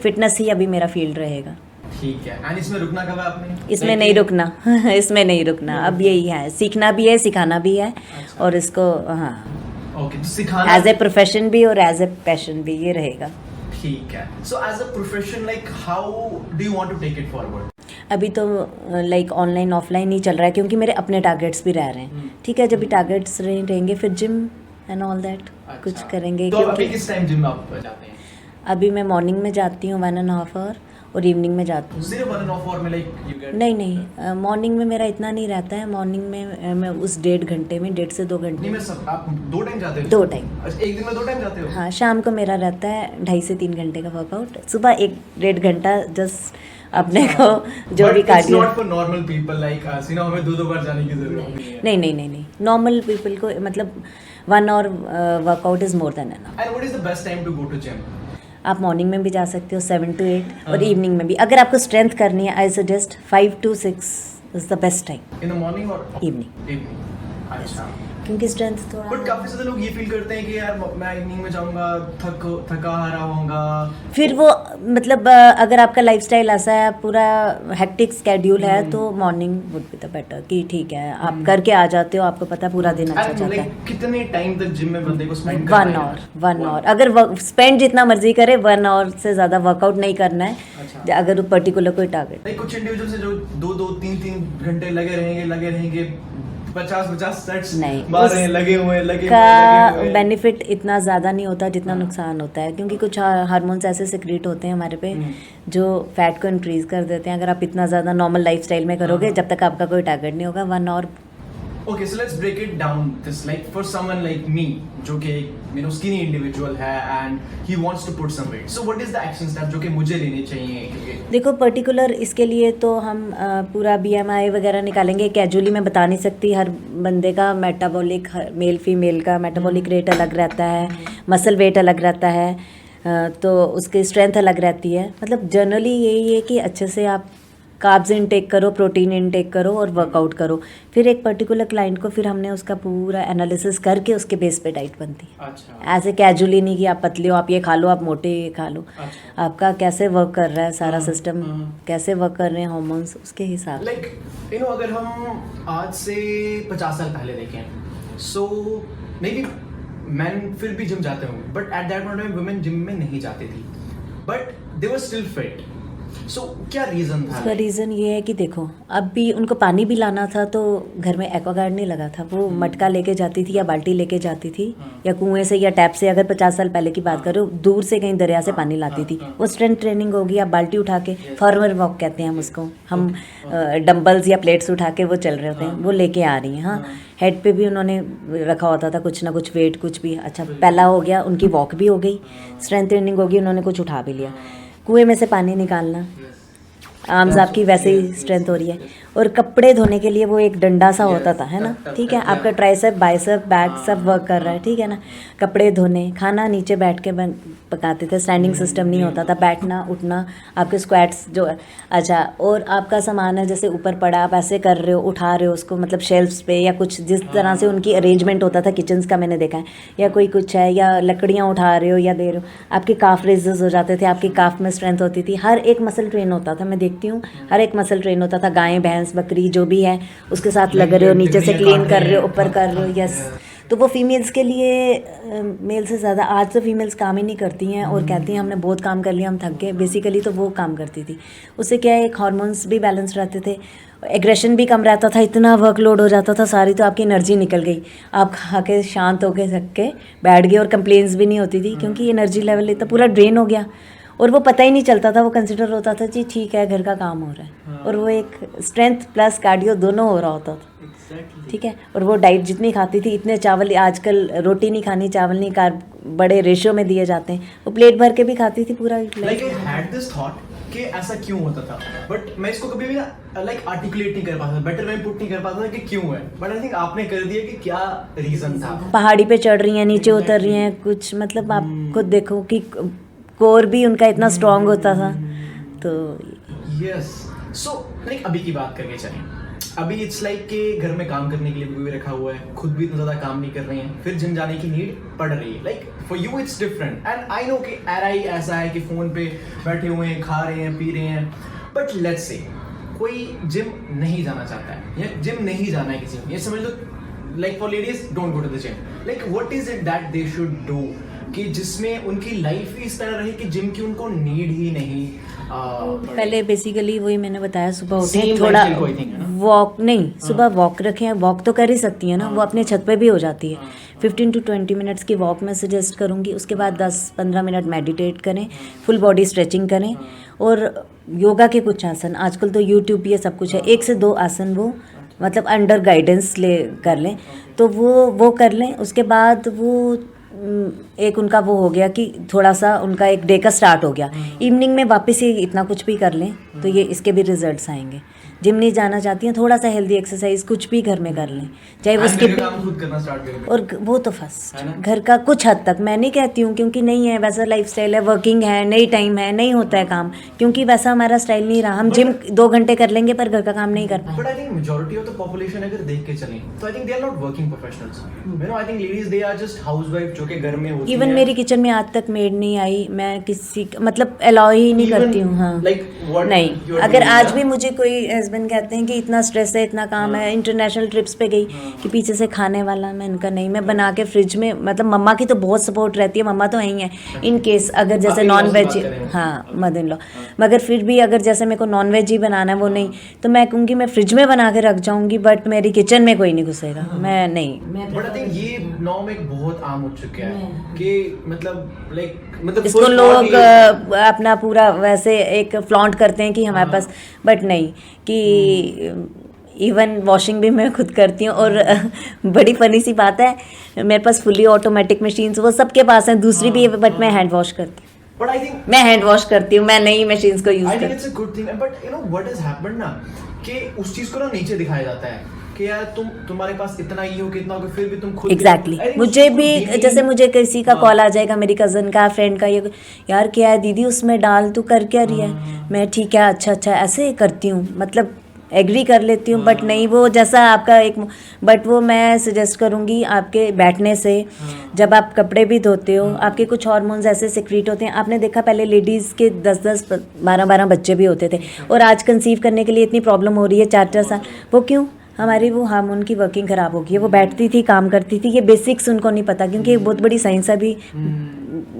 फिटनेस ही अभी मेरा फील्ड रहेगा। ठीक है। एंड इसमें रुकना कब है आपने? इसमें नहीं रुकना। इसमें नहीं रुकना, अब यही है, सीखना भी है, सिखाना भी है, और इसको हाँ ओके, तो सिखाना एज ए प्रोफेशन भी और एज ए पैशन भी, ये रहेगा। ठीक है। So as a profession, like how do you want to take it forward? अभी तो लाइक ऑनलाइन ऑफलाइन ही चल रहा है, क्योंकि मेरे अपने टारगेट्स भी रह रहे हैं। ठीक है, जब भी टारगेट्स रहेंगे फिर जिम एंड ऑल दैट कुछ करेंगे। तो अभी किस टाइम जिम में आप जाते हैं? अभी मैं मॉर्निंग में जाती हूँ 1.5 आवर, और इवनिंग में जाती हूँ। सिर्फ 1.5 आवर में, लाइक यू गेट? नहीं, मॉर्निंग में मेरा इतना नहीं रहता है। मॉर्निंग में मैं उस 1.5 घंटे में, 1.5 से 2 घंटे नहीं, मैं सब आप 2 टाइम जाते हो? 2 टाइम। अच्छा, एक दिन में 2 टाइम जाते हो? हाँ, शाम को मेरा रहता है 2.5 से 3 घंटे का वर्कआउट, सुबह 1-1.5 घंटा जस्ट अपने को जो भी cardio. Not for normal people like us, you know, हमें 2 बार जाने की जरूरत नहीं है। नहीं, नॉर्मल पीपल को मतलब 1 hour workout is more than enough. And what is the best time to go to gym? आप मॉर्निंग में भी जा सकते हो 7 to 8, और इवनिंग में भी। अगर आपको स्ट्रेंथ करनी है, I suggest 5 to 6 is the best time. In the morning और इवनिंग, अच्छा। क्योंकि स्ट्रेंथ थोड़ा बट काफी सारे लोग ये फील करते हैं कि यार मैं इवनिंग में जाऊंगा, थका हारा होऊंगा। फिर वो मतलब अगर आपका लाइफस्टाइल ऐसा है, पूरा हेक्टिक स्केड्यूल है, तो morning would be the better, कि ठीक है आप करके आ जाते हो, आपको पता है पूरा दिन अच्छा जाता है। कितने टाइम तक जिम में बंदे को स्पेंड 1 आवर। अगर स्पेंड जितना मर्जी करे, 1 आवर से ज्यादा वर्कआउट नहीं करना है। अच्छा। अगर पर्टिकुलर कोई टारगेट, कुछ इंडिविजुअल से जो 2-2 3-3 घंटे लगे रहेंगे 50-50 सेट्स मार रहे हैं, लगे हुए का बेनिफिट इतना ज़्यादा नहीं होता जितना नुकसान होता है, क्योंकि कुछ हार्मोन्स ऐसे सिक्रीट होते हैं हमारे पे जो फैट को इंक्रीज कर देते हैं। अगर आप इतना ज़्यादा नॉर्मल लाइफस्टाइल में करोगे, जब तक आपका कोई टारगेट नहीं होगा 1 our. Okay, so let's break it down. This, like for someone like me, जो कि you know skinny individual है and he wants to put some weight. So what is the action step जो कि मुझे लेने चाहिए? क्योंकि देखो, पर्टिकुलर इसके लिए तो हम पूरा BMI वगैरह निकालेंगे, कैजुअली मैं बता नहीं सकती। हर बंदे का मेटाबॉलिक, मेल फीमेल का मेटाबॉलिक रेट अलग रहता है, मसल वेट अलग रहता है, तो उसकी स्ट्रेंथ अलग रहती है। मतलब जनरली यही है कि अच्छे से आप कार्ब्स इनटेक करो, प्रोटीन इनटेक करो और वर्कआउट करो। फिर एक पर्टिकुलर क्लाइंट को फिर हमने उसका पूरा एनालिसिस करके उसके बेस पे डाइट बनती है। अच्छा। ऐसे कैजुअली नहीं कि आप पतले हो, आप ये खा लो, आप मोटे ये खा लो। अच्छा। आपका कैसे वर्क कर रहा है सारा सिस्टम, कैसे वर्क कर रहे हैं हार्मोन्स, उसके हिसाब से। लाइक यू नो, अगर हम आज से 50 साल पहले देखें सो मे बी मैन फिर भी जिम जाते होंगे, but at that point women gym में नहीं जाती थी, but they were still fit. So क्या रीजन था? उसका रीज़न ये है कि देखो, अब भी उनको पानी भी लाना था तो घर में एक्वागार्ड नहीं लगा था, वो मटका लेके जाती थी या बाल्टी लेके जाती थी, या कुएं से या टैप से, अगर 50 साल पहले की बात करो, दूर से कहीं दरिया से पानी लाती थी. वो स्ट्रेंथ ट्रेनिंग होगी. आप बाल्टी उठा के, फार्मर वॉक कहते हैं हम उसको, हम डंबल्स या प्लेट्स उठा के वो चल रहे होते हैं, वो लेके आ रही हैं. हाँ, हेड पे भी उन्होंने रखा होता था कुछ ना कुछ वेट, कुछ भी. अच्छा, पहला हो गया, उनकी वॉक भी हो गई, स्ट्रेंथ ट्रेनिंग होगी, उन्होंने कुछ उठा भी लिया. कुएं में से पानी निकालना, आर्म्स आपकी वैसे ही स्ट्रेंथ हो रही है. और कपड़े धोने के लिए वो एक डंडा सा होता था, है ना, ठीक है, आपका ट्राइसेप, बाइसेप, बैक सब वर्क कर रहा है, ठीक है ना. कपड़े धोने, खाना नीचे बैठ के पकाते थे, स्टैंडिंग सिस्टम नहीं होता था, बैठना उठना, आपके स्क्वाट्स जो, अच्छा, और आपका सामान है जैसे ऊपर पड़ा, आप ऐसे कर रहे हो, उठा रहे हो उसको, मतलब शेल्फ्स पे या कुछ, जिस तरह से उनकी अरेंजमेंट होता था किचन्स का, मैंने देखा है, या कोई कुछ है, या लकड़ियाँ उठा रहे हो या दे रहे हो, आपके काफ रेजेस हो जाते थे, आपकी काफ में स्ट्रेंथ होती थी. हर एक मसल ट्रेन होता था, मैं देखती हूँ, हर एक मसल ट्रेन होता था. गायें, भैंस, बकरी जो भी है उसके साथ लग रहे हो, नीचे से क्लीन कर रहे हो, ऊपर कर रहे हो. यस, तो वो फीमेल्स के लिए मेल से ज़्यादा, आज तो फीमेल्स काम ही नहीं करती हैं और कहती हैं हमने बहुत काम कर लिया, हम थक गए. बेसिकली तो वो काम करती थी. उससे क्या है, एक हार्मोन्स भी बैलेंस रहते थे, एग्रेशन भी कम रहता था. इतना वर्कलोड हो जाता था, सारी तो आपकी एनर्जी निकल गई, आप खा के शांत होके थक के बैठ गए, और कंप्लेंट्स भी नहीं होती थी क्योंकि एनर्जी लेवल इतना पूरा ड्रेन हो गया. और वो पता ही नहीं चलता था, वो कंसिडर होता था जी ठीक है घर का काम हो रहा है. और वो एक स्ट्रेंथ प्लस कार्डियो दोनों हो रहा होता था, ठीक है. और वो डाइट जितनी खाती थी, इतने चावल, आजकल रोटी नहीं खानी, चावल नहीं, कार्ब बड़े रेशियो में दिए जाते हैं, वो प्लेट भर के भी खाती थी पूरा. Like I had this thought कि ऐसा क्यों होता था, बट मैं इसको कभी भी लाइक आर्टिकुलेट नहीं कर पाता था, बेटर मैं पुट नहीं कर पाता था कि क्यों है. बट आई थिंक आपने कर दिया कि क्या रीजन था. पहाड़ी पे चढ़ रही हैं, नीचे उतर रही हैं, कुछ मतलब आप खुद देखो कि कोर भी उनका इतना स्ट्रांग होता था. तो यस, सो लाइक अभी की बात करके चलें. अभी इट्स लाइक कि घर में काम करने के लिए भी रखा हुआ है, खुद भी इतना ज़्यादा काम नहीं कर रहे हैं, फिर जिम जाने की नीड पड़ रही है. Like for you it's different, and I know कि एआरआई ऐसा है कि फ़ोन पे बैठे हुए हैं, खा रहे हैं, पी रहे हैं. बट लेट्स से कोई जिम नहीं जाना चाहता है, या जिम नहीं जाना है किसी को, ये समझ लो, like for ladies don't go to the gym. Like what is it that they should do कि जिसमें उनकी लाइफ ही इस तरह रहे कि जिम की उनको नीड ही नहीं. पहले बेसिकली वही मैंने बताया, सुबह उठे Same थोड़ा lifestyle कोई thing है ना? वॉक नहीं, सुबह वॉक रखें, वॉक तो कर ही सकती है ना, वो अपने छत पे भी हो जाती है. 15 to 20 मिनट्स की वॉक मैं सजेस्ट करूँगी. उसके बाद 10-15 मिनट मेडिटेट करें, फुल बॉडी स्ट्रेचिंग करें, और योगा के कुछ आसन, आजकल तो यूट्यूब ये सब कुछ है, 1 से 2 आसन वो मतलब अंडर गाइडेंस ले कर लें, तो वो कर लें. उसके बाद वो एक उनका वो हो गया कि थोड़ा सा उनका एक डे का स्टार्ट हो गया. इवनिंग में वापस ही इतना कुछ भी कर लें तो ये इसके भी रिजल्ट्स आएंगे. जिम नहीं जाना चाहती हैं, थोड़ा सा हेल्दी एक्सरसाइज कुछ भी घर में कर लें, चाहे वो स्किप, खुद करना स्टार्ट करें. और वो तो फर्स्ट घर का कुछ हद तक, मैं नहीं कहती हूँ क्योंकि नहीं है वैसा लाइफस्टाइल है, वर्किंग है, नहीं टाइम है, नहीं होता है काम, क्योंकि वैसा हमारा स्टाइल नहीं रहा. हम जिम 2 घंटे कर लेंगे पर घर का काम नहीं कर पाए. But I think majority of the population अगर देख के चलें तो I think they are not working professionals. You know, I think ladies they are just housewife जो कि घर में होती हैं. इवन मेरी किचन में आज तक मेड नहीं आई, मैं किसी मतलब अलाउ ही नहीं करती हूँ. हाँ, नहीं, अगर आज भी मुझे कोई हस्बैंड कहते हैं कि इतना स्ट्रेस है, इतना काम है, इंटरनेशनल ट्रिप्स पे गई कि पीछे से खाने वाला, मैं इनका नहीं, मैं बना के फ्रिज में, मतलब मम्मा की तो बहुत सपोर्ट रहती है, मम्मा तो है ही है. इन केस अगर जैसे नॉन वेज, हाँ मदर इन लॉ, मगर फिर भी अगर जैसे मेरे को नॉन वेज ही बनाना है, वो नहीं, तो मैं कहूँगी मैं फ्रिज में बना के रख जाऊँगी, बट मेरी किचन में कोई नहीं घुसेगा. मैं नहीं. बट आई थिंक ये नॉर्म एक बहुत आम हो चुका है कि मतलब इसको लोग अपना पूरा वैसे एक फ्लॉन्ट करते हैं कि हमारे पास, बट नहीं, कि इवन वॉशिंग भी मैं खुद करती हूँ. और बड़ी फनी सी बात है, मेरे पास फुली ऑटोमेटिक मशीन्स वो सबके पास हैं, दूसरी भी, बट मैं हैंड वॉश करती हूँ. But I think मैं हैंड वॉश करती हूँ, मैं नई मशीन्स को यूज I think करती it's a good thing, but you know what has happened ना, कि उस चीज को ना नीचे दिखाया जाता है कि यार तुम्हारे पास इतना ही हो, कितना हो, फिर भी तुम खुद. एग्जैक्टली मुझे भी, जैसे मुझे किसी का कॉल आ जाएगा, मेरी कज़न का, फ्रेंड का, ये यार क्या है दीदी उसमें डाल, तू कर क्या रही है, मैं ठीक है, अच्छा ऐसे करती हूँ, मतलब एग्री कर लेती हूँ. बट नहीं, वो जैसा आपका एक, बट वो मैं सजेस्ट करूँगी आपके बैठने से, जब आप कपड़े भी धोते हो, आपके कुछ हार्मोन्स ऐसे सिक्रीट होते हैं. आपने देखा पहले लेडीज़ के 10-10, 12-12 बच्चे भी होते थे, और आज कंसीव करने के लिए इतनी प्रॉब्लम हो रही है 4-4 साल. वो क्यों? हमारी वो हार्मोन की वर्किंग ख़राब हो गई है। वो बैठती थी, काम करती थी, ये बेसिक्स उनको नहीं पता, क्योंकि ये बहुत बड़ी साइंस अभी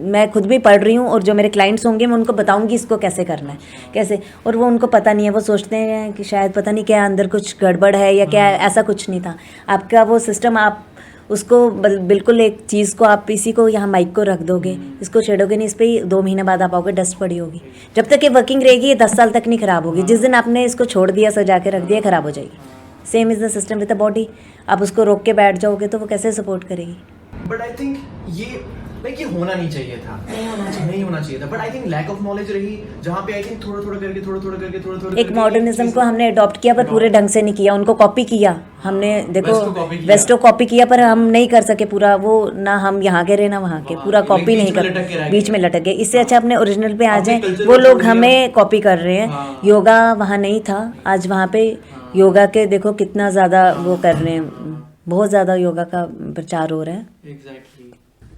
मैं खुद भी पढ़ रही हूँ, और जो मेरे क्लाइंट्स होंगे मैं उनको बताऊंगी इसको कैसे करना है, कैसे, और वो उनको पता नहीं है। वो सोचते हैं कि शायद पता नहीं क्या अंदर कुछ गड़बड़ है या क्या है, ऐसा कुछ नहीं था। आपका वो सिस्टम, आप उसको बिल्कुल एक चीज़ को आप इसी को यहाँ माइक को रख दोगे, इसको छेड़ोगे नहीं, इस पर ही 2 महीने बाद आप आओगे डस्ट पड़ी होगी। जब तक ये वर्किंग रहेगी ये 10 साल तक नहीं ख़राब होगी। जिस दिन आपने इसको छोड़ दिया, सजा के रख दिया, ख़राब हो जाएगी। Same is the system with the body. आप उसको रोक के बैठ जाओगे तो वो कैसे सपोर्ट करेगी। बट आई थिंक ये लाइक ये होना नहीं चाहिए था, नहीं होना चाहिए था। But I think lack of knowledge रही, जहाँ पे आई थिंक थोड़ा थोड़ा करके एक मॉडर्निज्म को हमने अडॉप्ट किया पर पूरे ढंग से नहीं किया, उनको कॉपी किया हमने। देखो वेस्टो कॉपी किया पर हम नहीं कर सके पूरा वो, ना हम यहाँ के रहे ना वहाँ के, पूरा कॉपी नहीं कर, बीच में लटक गए। इससे अच्छा अपने ओरिजिनल पे आ जाए। वो लोग हमें कॉपी कर रहे हैं। योगा वहाँ नहीं था, आज वहाँ पे योगा के देखो कितना ज़्यादा वो कर रहे हैं, बहुत ज़्यादा योगा का प्रचार हो रहा है। एग्जैक्टली।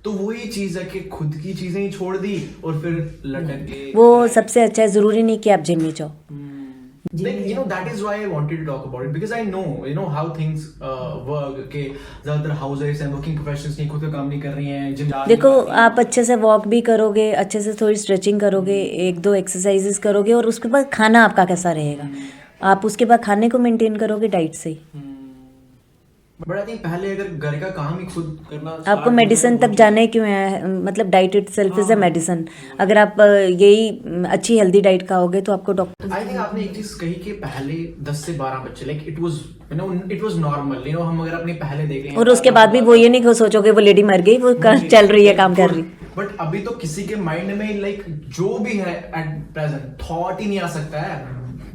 तो वही चीज है कि खुद की चीजें ही छोड़ दी और फिर लटक गए। वो सबसे अच्छा है। ज़रूरी नहीं कि आप जिम में जाओ। Like, you know, that is why I wanted to talk about it, because I know, you know, how things work. कि ज़्यादातर हाउसवाइफ्स हैं, वर्किंग प्रोफेशनल्स नहीं, खुद का काम नहीं कर रही हैं, जिम जा देखो आप अच्छे से वॉक भी करोगे, अच्छे से थोड़ी स्ट्रेचिंग करोगे, 1-2 एक्सरसाइजेस करोगे, और उसके बाद खाना आपका कैसा रहेगा, आप उसके बाद खाने को मेंटेन करोगे डाइट से। बट आई थिंक पहले अगर घर का काम ही खुद करना, आपको मेडिसिन तक जाने क्यों है, मतलब diet itself is a medicine. अगर आप यही अच्छी हेल्दी डाइट खाओगे तो आपको डॉक्टर। आई थिंक आपने एक चीज कही कि पहले 10 से 12 बच्चे, like it was, you know, it was normal, you know, हम अगर अपने पहले देखें, और उसके बाद भी वो ये नहीं सोचोगे वो लेडी मर गई, वो चल रही है, काम कर रही। बट अभी तो किसी के माइंड में लाइक जो भी है एट प्रेजेंट थॉट ही नहीं आ सकता है।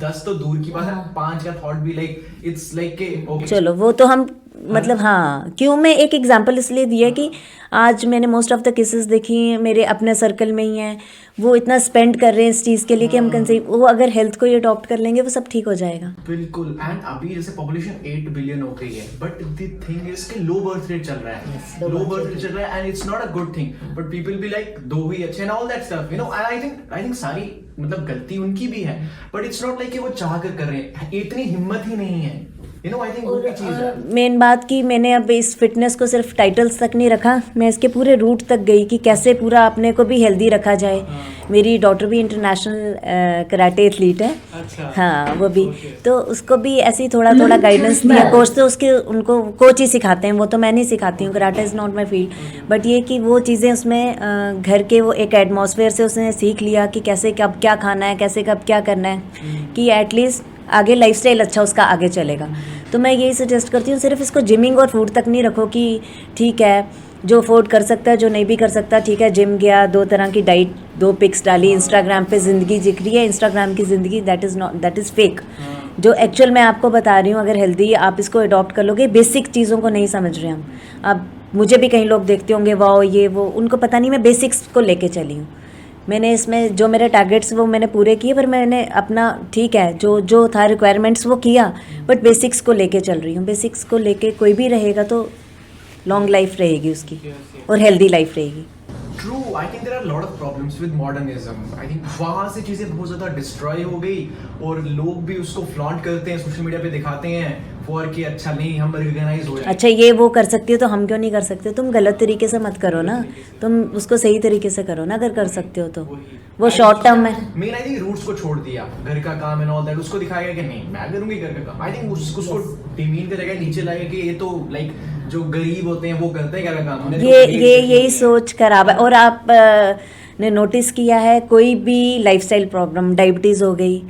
10 तो दूर की बात है, 5 का थॉट भी लाइक इट्स लाइक के ओके चलो वो तो हम मतलब हाँ, क्यों मैं एक एग्जांपल इसलिए दिया कि आज मैंने मोस्ट ऑफ द केसेस देखी हैं, मेरे अपने सर्कल में ही हैं, वो इतना स्पेंड कर रहे हैं इस चीज़ के लिए कि हम कंसीव, वो अगर हेल्थ को ये अडॉप्ट कर लेंगे वो सब ठीक हो जाएगा। बिल्कुल। एंड अभी जैसे पॉपुलेशन 8 बिलियन हो गई है, बट द थिंग इज कि लो बर्थ रेट चल रहा है, लो बर्थ रेट चल रहा है, and it's not a good thing. But people be like 2 ही अच्छे and all that stuff, you know. I think सारी मतलब गलती उनकी भी है, बट इट्स नॉट लाइक कि वो चाह कर रहे हैं, इतनी हिम्मत ही नहीं है, यू नो। आई थिंक वो भी चीज है। मेन बात कि मैंने अब इस फिटनेस को सिर्फ टाइटल्स तक नहीं रखा, मैं इसके पूरे रूट तक गई कि कैसे पूरा अपने को भी हेल्दी रखा जाए। मेरी डॉटर भी इंटरनेशनल कराटे एथलीट है। अच्छा। हाँ वो भी तो उसको भी ऐसे ही थोड़ा थोड़ा गाइडेंस दिया। कोच तो उसके उनको कोच ही सिखाते हैं, वो तो मैं नहीं सिखाती हूँ, karate is not my field. But ये कि वो चीज़ें उसमें घर के वो एक एटमॉस्फेयर से उसने सीख लिया कि कैसे कब क्या खाना है, कैसे कब क्या करना है, कि एटलीस्ट आगे लाइफस्टाइल अच्छा उसका आगे चलेगा। तो मैं यही सजेस्ट करती हूँ, सिर्फ इसको जिमिंग और फूड तक नहीं रखो कि ठीक है जो अफोर्ड कर सकता है, जो नहीं भी कर सकता ठीक है, जिम गया, 2 तरह की डाइट, 2 पिक्स डाली, इंस्टाग्राम पे ज़िंदगी दिख रही है, इंस्टाग्राम की ज़िंदगी दैट इज़ फेक। जो एक्चुअल मैं आपको बता रही हूँ, अगर हेल्दी आप इसको अडॉप्ट कर लोगे, बेसिक चीज़ों को नहीं समझ रहे हम। अब मुझे भी कई लोग देखते होंगे वाओ ये वो, उनको पता नहीं मैं बेसिक्स को लेके चली हूँ। मैंने इसमें जो मेरे टारगेट्स वो मैंने पूरे किए, पर मैंने अपना ठीक है जो था रिक्वायरमेंट्स वो किया, बट बेसिक्स को लेके चल रही हूँ। बेसिक्स को लेके कोई भी रहेगा तो लॉन्ग लाइफ रहेगी उसकी, और हेल्दी लाइफ रहेगी। True. I think there are lot of problems with modernism. I think वहाँ से चीज़ें बहुत ज़्यादा डिस्ट्रॉय हो गई, और लोग भी उसको फ्लॉन्ट करते हैं, सोशल मीडिया पे दिखाते हैं फॉर कि अच्छा नहीं हम रिकॉग्नाइज हो जाए। अच्छा ये वो कर सकती हो तो हम क्यों नहीं कर सकते? तुम गलत तरीके से मत करो ना, तुम उसको सही तरीके से करो ना, अगर कर सकते हो तो। वो शॉर्ट टर्म है। मेन आई थिंक रूट्स को छोड़ दिया, घर का काम एंड ऑल दैट, उसको दिखाया गया कि नहीं मैं करूंगी घर का काम। आई थिंक उसको डिमीन की जगह नीचे लाएगा कि ये तो लाइक जो गरीब होते हैं वो करते हैं घर का काम। यही सोच खराब है। और आप ने नोटिस किया है कोई भी लाइफस्टाइल प्रॉब्लम, डायबिटीज़ हो गई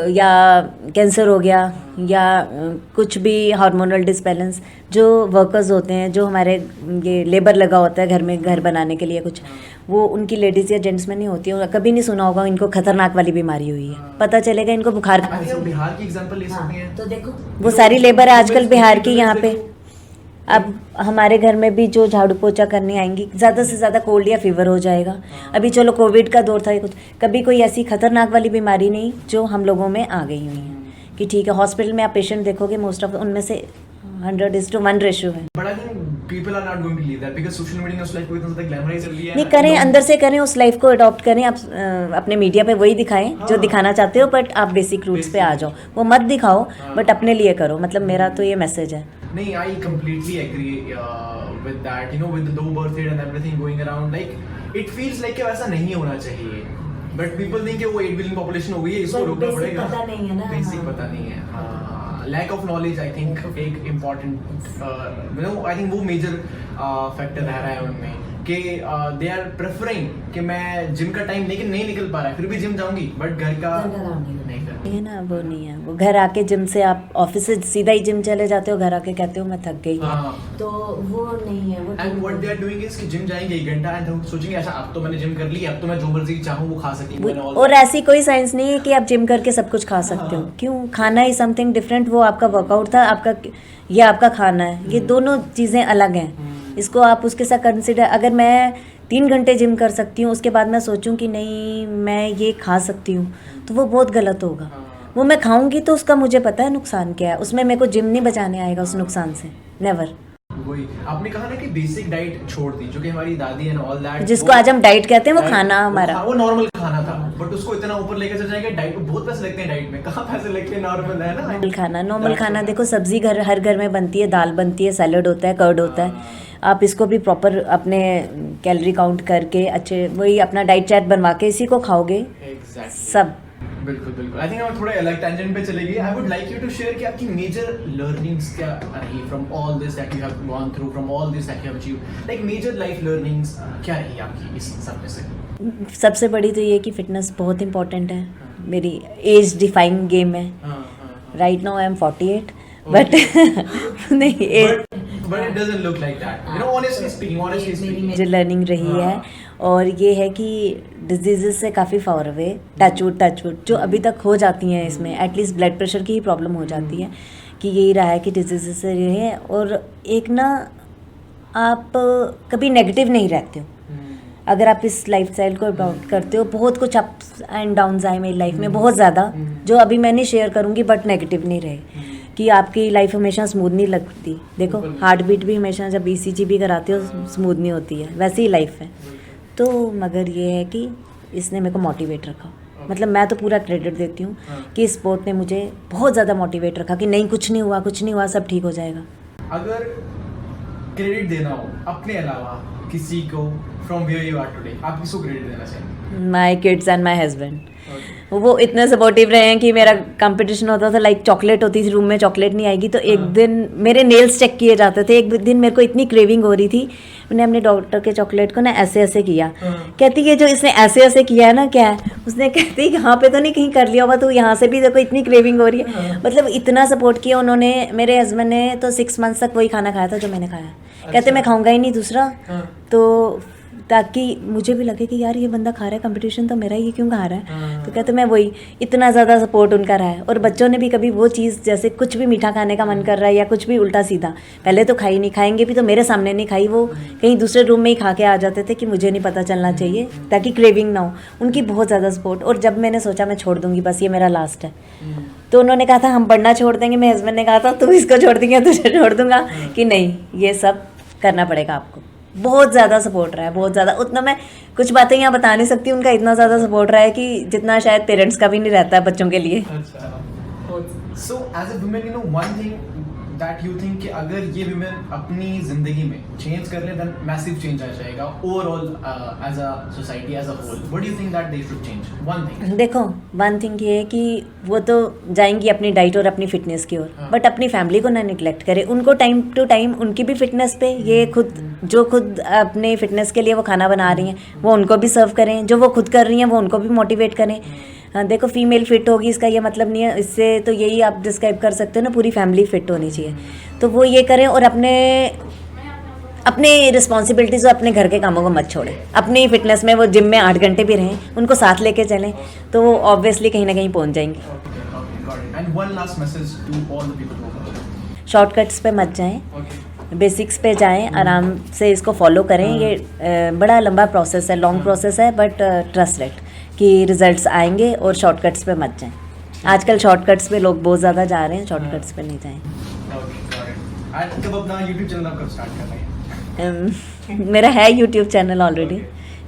या कैंसर हो गया या कुछ भी हार्मोनल डिसबैलेंस, जो वर्कर्स होते हैं, जो हमारे ये लेबर लगा होता है घर में, घर बनाने के लिए कुछ, वो उनकी लेडीज़ या जेंट्स में नहीं होती है। कभी नहीं सुना होगा इनको खतरनाक वाली बीमारी हुई है, पता चलेगा इनको बुखार। बिहार की एग्जांपल ले सकते हैं तो देखो वो सारी लेबर है आजकल बिहार की यहाँ पे। अब हमारे घर में भी जो झाड़ू पोछा करने आएंगी, ज़्यादा से ज़्यादा कोल्ड या फीवर हो जाएगा। अभी चलो कोविड का दौर था, कुछ कभी कोई ऐसी खतरनाक वाली बीमारी नहीं जो हम लोगों में आ गई हुई है कि ठीक है। हॉस्पिटल में आप पेशेंट देखोगे मोस्ट ऑफ उनमें से 100:1 रेशियो है। But I think people are not going to leave that because social media ने उस लाइफ को इतना ज़्यादा ग्लैमराइज कर लिया है नहीं ना, करें, लोग- अंदर से करें, उस लाइफ को अडॉप्ट करें आप। अपने मीडिया पे वही दिखाएं जो दिखाना चाहते हो, बट आप बेसिक रूट्स पे आ जाओ, वो मत दिखाओ बट अपने लिए करो। मतलब मेरा तो ये मैसेज है। नहीं, I completely agree with that. You know, with the low birth rate and everything going around, like it feels like कि वैसा नहीं होना चाहिए. But people think कि वो 8 billion population हो गई है, इसको But रोकना basic पड़ेगा. पता नहीं है ना, Basic हाँ। पता नहीं है. Lack of knowledge, I think एक important, you know, I think वो major factor रह रहा है उनमें कि they are preferring कि मैं जिम का टाइम लेकिन नहीं निकल पा रहा है, फिर भी जिम जाऊंगी, बट घर का नहीं कर। ये ना वो नहीं है। वो घर आके जिम से, आप ऑफिस से सीधा ही जिम चले जाते हो, घर आके कहते हो मैं थक गई, हाँ। तो वो नहीं है। वो and what they are doing is कि जिम जाएंगे 1 घंटा एंड सोचेंगे अच्छा अब तो मैंने जिम कर ली, अब तो मैं जो मर्जी चाहूँ वो खा सकती हूँ। और ऐसी कोई साइंस नहीं है कि आप जिम करके सब कुछ खा सकते हो। क्यों? खाना ही समथिंग डिफरेंट। वो आपका वर्कआउट था, आपका ये आपका खाना है, ये दोनों चीज़ें अलग हैं। इसको आप उसके साथ कंसिडर, अगर मैं 3 घंटे जिम कर सकती हूँ, उसके बाद मैं सोचूं कि नहीं मैं ये खा सकती हूँ, तो वो बहुत गलत होगा। वो मैं खाऊंगी तो उसका मुझे पता है नुकसान क्या है, उसमें मेरे को जिम नहीं बचाने आएगा उस नुकसान से, नेवर। वही आपने कहा ना कि बेसिक डाइट छोड़ दी, जो कि हमारी दादी एंड ऑल दैट, जिसको आज हम डाइट कहते हैं, वो खाना हमारा, वो नॉर्मल खाना था, बट उसको इतना ऊपर लेकर चल जाएंगे। डाइट में बहुत पैसे लगते हैं, डाइट में कहाँ पैसे लगते हैं, नॉर्मल है ना। नॉर्मल खाना देखो, सब्जी हर घर में बनती है, दाल बनती है, सैलड होता है, कर्ड होता है। आप इसको भी प्रॉपर अपने कैलोरी काउंट करके अच्छे वही अपना डाइट चार्ट बनवा के इसी को खाओगे। Exactly. सब बिल्कुल बिल्कुल। आई थिंक हम थोड़ा अलग टेंजेंट पे चले गए। I would like you to share कि आपकी मेजर लर्निंग्स क्या रही from all this that you have gone through, from all this that you have achieved, like major life learnings क्या रही आपकी इस सब में से? सबसे बड़ी तो ये कि फिटनेस बहुत इंपॉर्टेंट है। मेरी एज डिफाइंग गेम है। Right now I am 48 but नहीं as But it doesn't look like that. You know, honestly speaking. मेरी लर्निंग रही है, और ये है कि डिजीजेस से काफ़ी फार अवे, टचवुड जो अभी तक हो जाती हैं, इसमें एटलीस्ट ब्लड प्रेशर की ही प्रॉब्लम हो जाती है, कि यही रहा है कि डिजीजेस से ये है। और एक ना आप कभी नेगेटिव नहीं रहते हो अगर आप इस लाइफ स्टाइल को अडॉप्ट करते हो। बहुत कुछ अप्स एंड डाउन्स आए मेरी लाइफ में, बहुत ज़्यादा, जो अभी मैं नहीं शेयर करूँगी, बट नेगेटिव नहीं रहे कि आपकी लाइफ हमेशा स्मूथ नहीं लगती। देखो हार्ट बीट भी हमेशा जब ECG भी कराते हो स्मूथ नहीं होती है, वैसे ही लाइफ है। तो मगर ये है कि इसने मेरे को मोटिवेट रखा। मतलब मैं तो पूरा क्रेडिट देती हूँ कि स्पोर्ट ने मुझे बहुत ज़्यादा मोटिवेट रखा कि नहीं कुछ नहीं हुआ, सब ठीक हो जाएगा। अगर क्रेडिट देना हो अपने अलावा किसी को from where you are today, आप किसको क्रेडिट देना चाहेंगे? My kids and my husband. वो इतने सपोर्टिव रहे हैं कि मेरा कंपटीशन होता था, लाइक चॉकलेट होती थी रूम में, चॉकलेट नहीं आएगी तो एक दिन मेरे नेल्स चेक किए जाते थे। एक दिन मेरे को इतनी क्रेविंग हो रही थी, मैंने अपने डॉक्टर के चॉकलेट को ना ऐसे ऐसे किया। कहती है जो इसने ऐसे ऐसे किया है ना क्या है, उसने कहती यहाँ पे तो नहीं कहीं कर लिया होगा, तो यहाँ से भी देखो इतनी क्रेविंग हो रही है। मतलब इतना सपोर्ट किया उन्होंने। मेरे हस्बैंड ने तो 6 मंथ्स तक वही खाना खाया था जो मैंने खाया। कहते मैं खाऊंगा ही नहीं दूसरा, तो ताकि मुझे भी लगे कि यार ये बंदा खा रहा है, कंपटीशन तो मेरा ही, क्यों खा रहा है। तो कहते मैं वही, इतना ज़्यादा सपोर्ट उनका रहा है। और बच्चों ने भी कभी वो चीज़, जैसे कुछ भी मीठा खाने का मन कर रहा है या कुछ भी उल्टा सीधा, पहले तो खाई नहीं, खाएंगे भी तो मेरे सामने नहीं खाई, वो कहीं दूसरे रूम में ही खा के आ जाते थे कि मुझे नहीं पता चलना चाहिए ताकि क्रेविंग ना हो। उनकी बहुत ज़्यादा सपोर्ट। और जब मैंने सोचा मैं छोड़ दूँगी, बस ये मेरा लास्ट है, तो उन्होंने कहा था हम पढ़ना छोड़ देंगे। मेरे हस्बैंड ने कहा था तू इसको छोड़ देंगे, तुझे छोड़ दूंगा, कि नहीं ये सब करना पड़ेगा आपको। बहुत ज़्यादा सपोर्ट रहा है, बहुत ज़्यादा। उतना मैं कुछ बातें यहाँ बता नहीं सकती, उनका इतना ज़्यादा सपोर्ट रहा है कि जितना शायद पेरेंट्स का भी नहीं रहता है बच्चों के लिए। So as a woman, you know, one thing that you think कि अगर ये women अपनी जिंदगी में change कर ले, then massive change आ जाएगा overall as a society as a whole. What do you think that they should change? One thing. देखो वन थिंग ये है कि वो तो जाएंगी अपनी डाइट और अपनी फिटनेस की ओर, बट अपनी फैमिली को ना निगलेक्ट करें। उनको टाइम टू टाइम उनकी भी फिटनेस पे, ये खुद अपने फिटनेस के लिए वो खाना बना रही हैं, वो उनको भी सर्व करें। जो वो खुद कर रही हैं वो उनको भी मोटिवेट करें। हाँ, देखो फीमेल फिट होगी इसका ये मतलब नहीं है, इससे तो यही आप डिस्क्राइब कर सकते हो ना, पूरी फैमिली फिट होनी चाहिए। तो वो ये करें और अपने रिस्पॉन्सिबिलिटीज़ और अपने घर के कामों को मत छोड़ें। अपनी फिटनेस में वो जिम में 8 घंटे भी रहें, उनको साथ लेके चलें, तो वो ऑब्वियसली कहीं ना कहीं पहुंच जाएंगे। Okay, got it. And one last message to all the people who are shortcuts पे मत जाएं, बेसिक्स पे जाएं, आराम से इसको फॉलो करें। ये बड़ा लंबा प्रोसेस है, लॉन्ग प्रोसेस है, बट ट्रस्ट इट कि रिजल्ट्स आएंगे। और शॉर्टकट्स पे मत जाएं। आजकल शॉर्टकट्स पे लोग बहुत ज़्यादा जा रहे हैं, शॉर्टकट्स पे नहीं जाएं। Okay, got it. And कब अपना YouTube चैनल आप कब स्टार्ट कर रहे हैं? मेरा है YouTube channel already,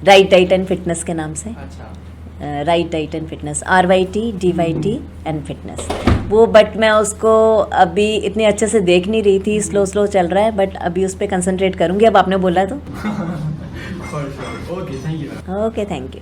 right diet and fitness के नाम से। अच्छा, right diet and fitness, RYTDYT and fitness वो, बट मैं उसको अभी इतने अच्छे से देख नहीं रही थी, स्लो स्लो चल रहा है, बट अभी उस पर कंसंट्रेट करूँगी, अब आपने बोला तो। for sure. Okay, thank you. Okay, thank you.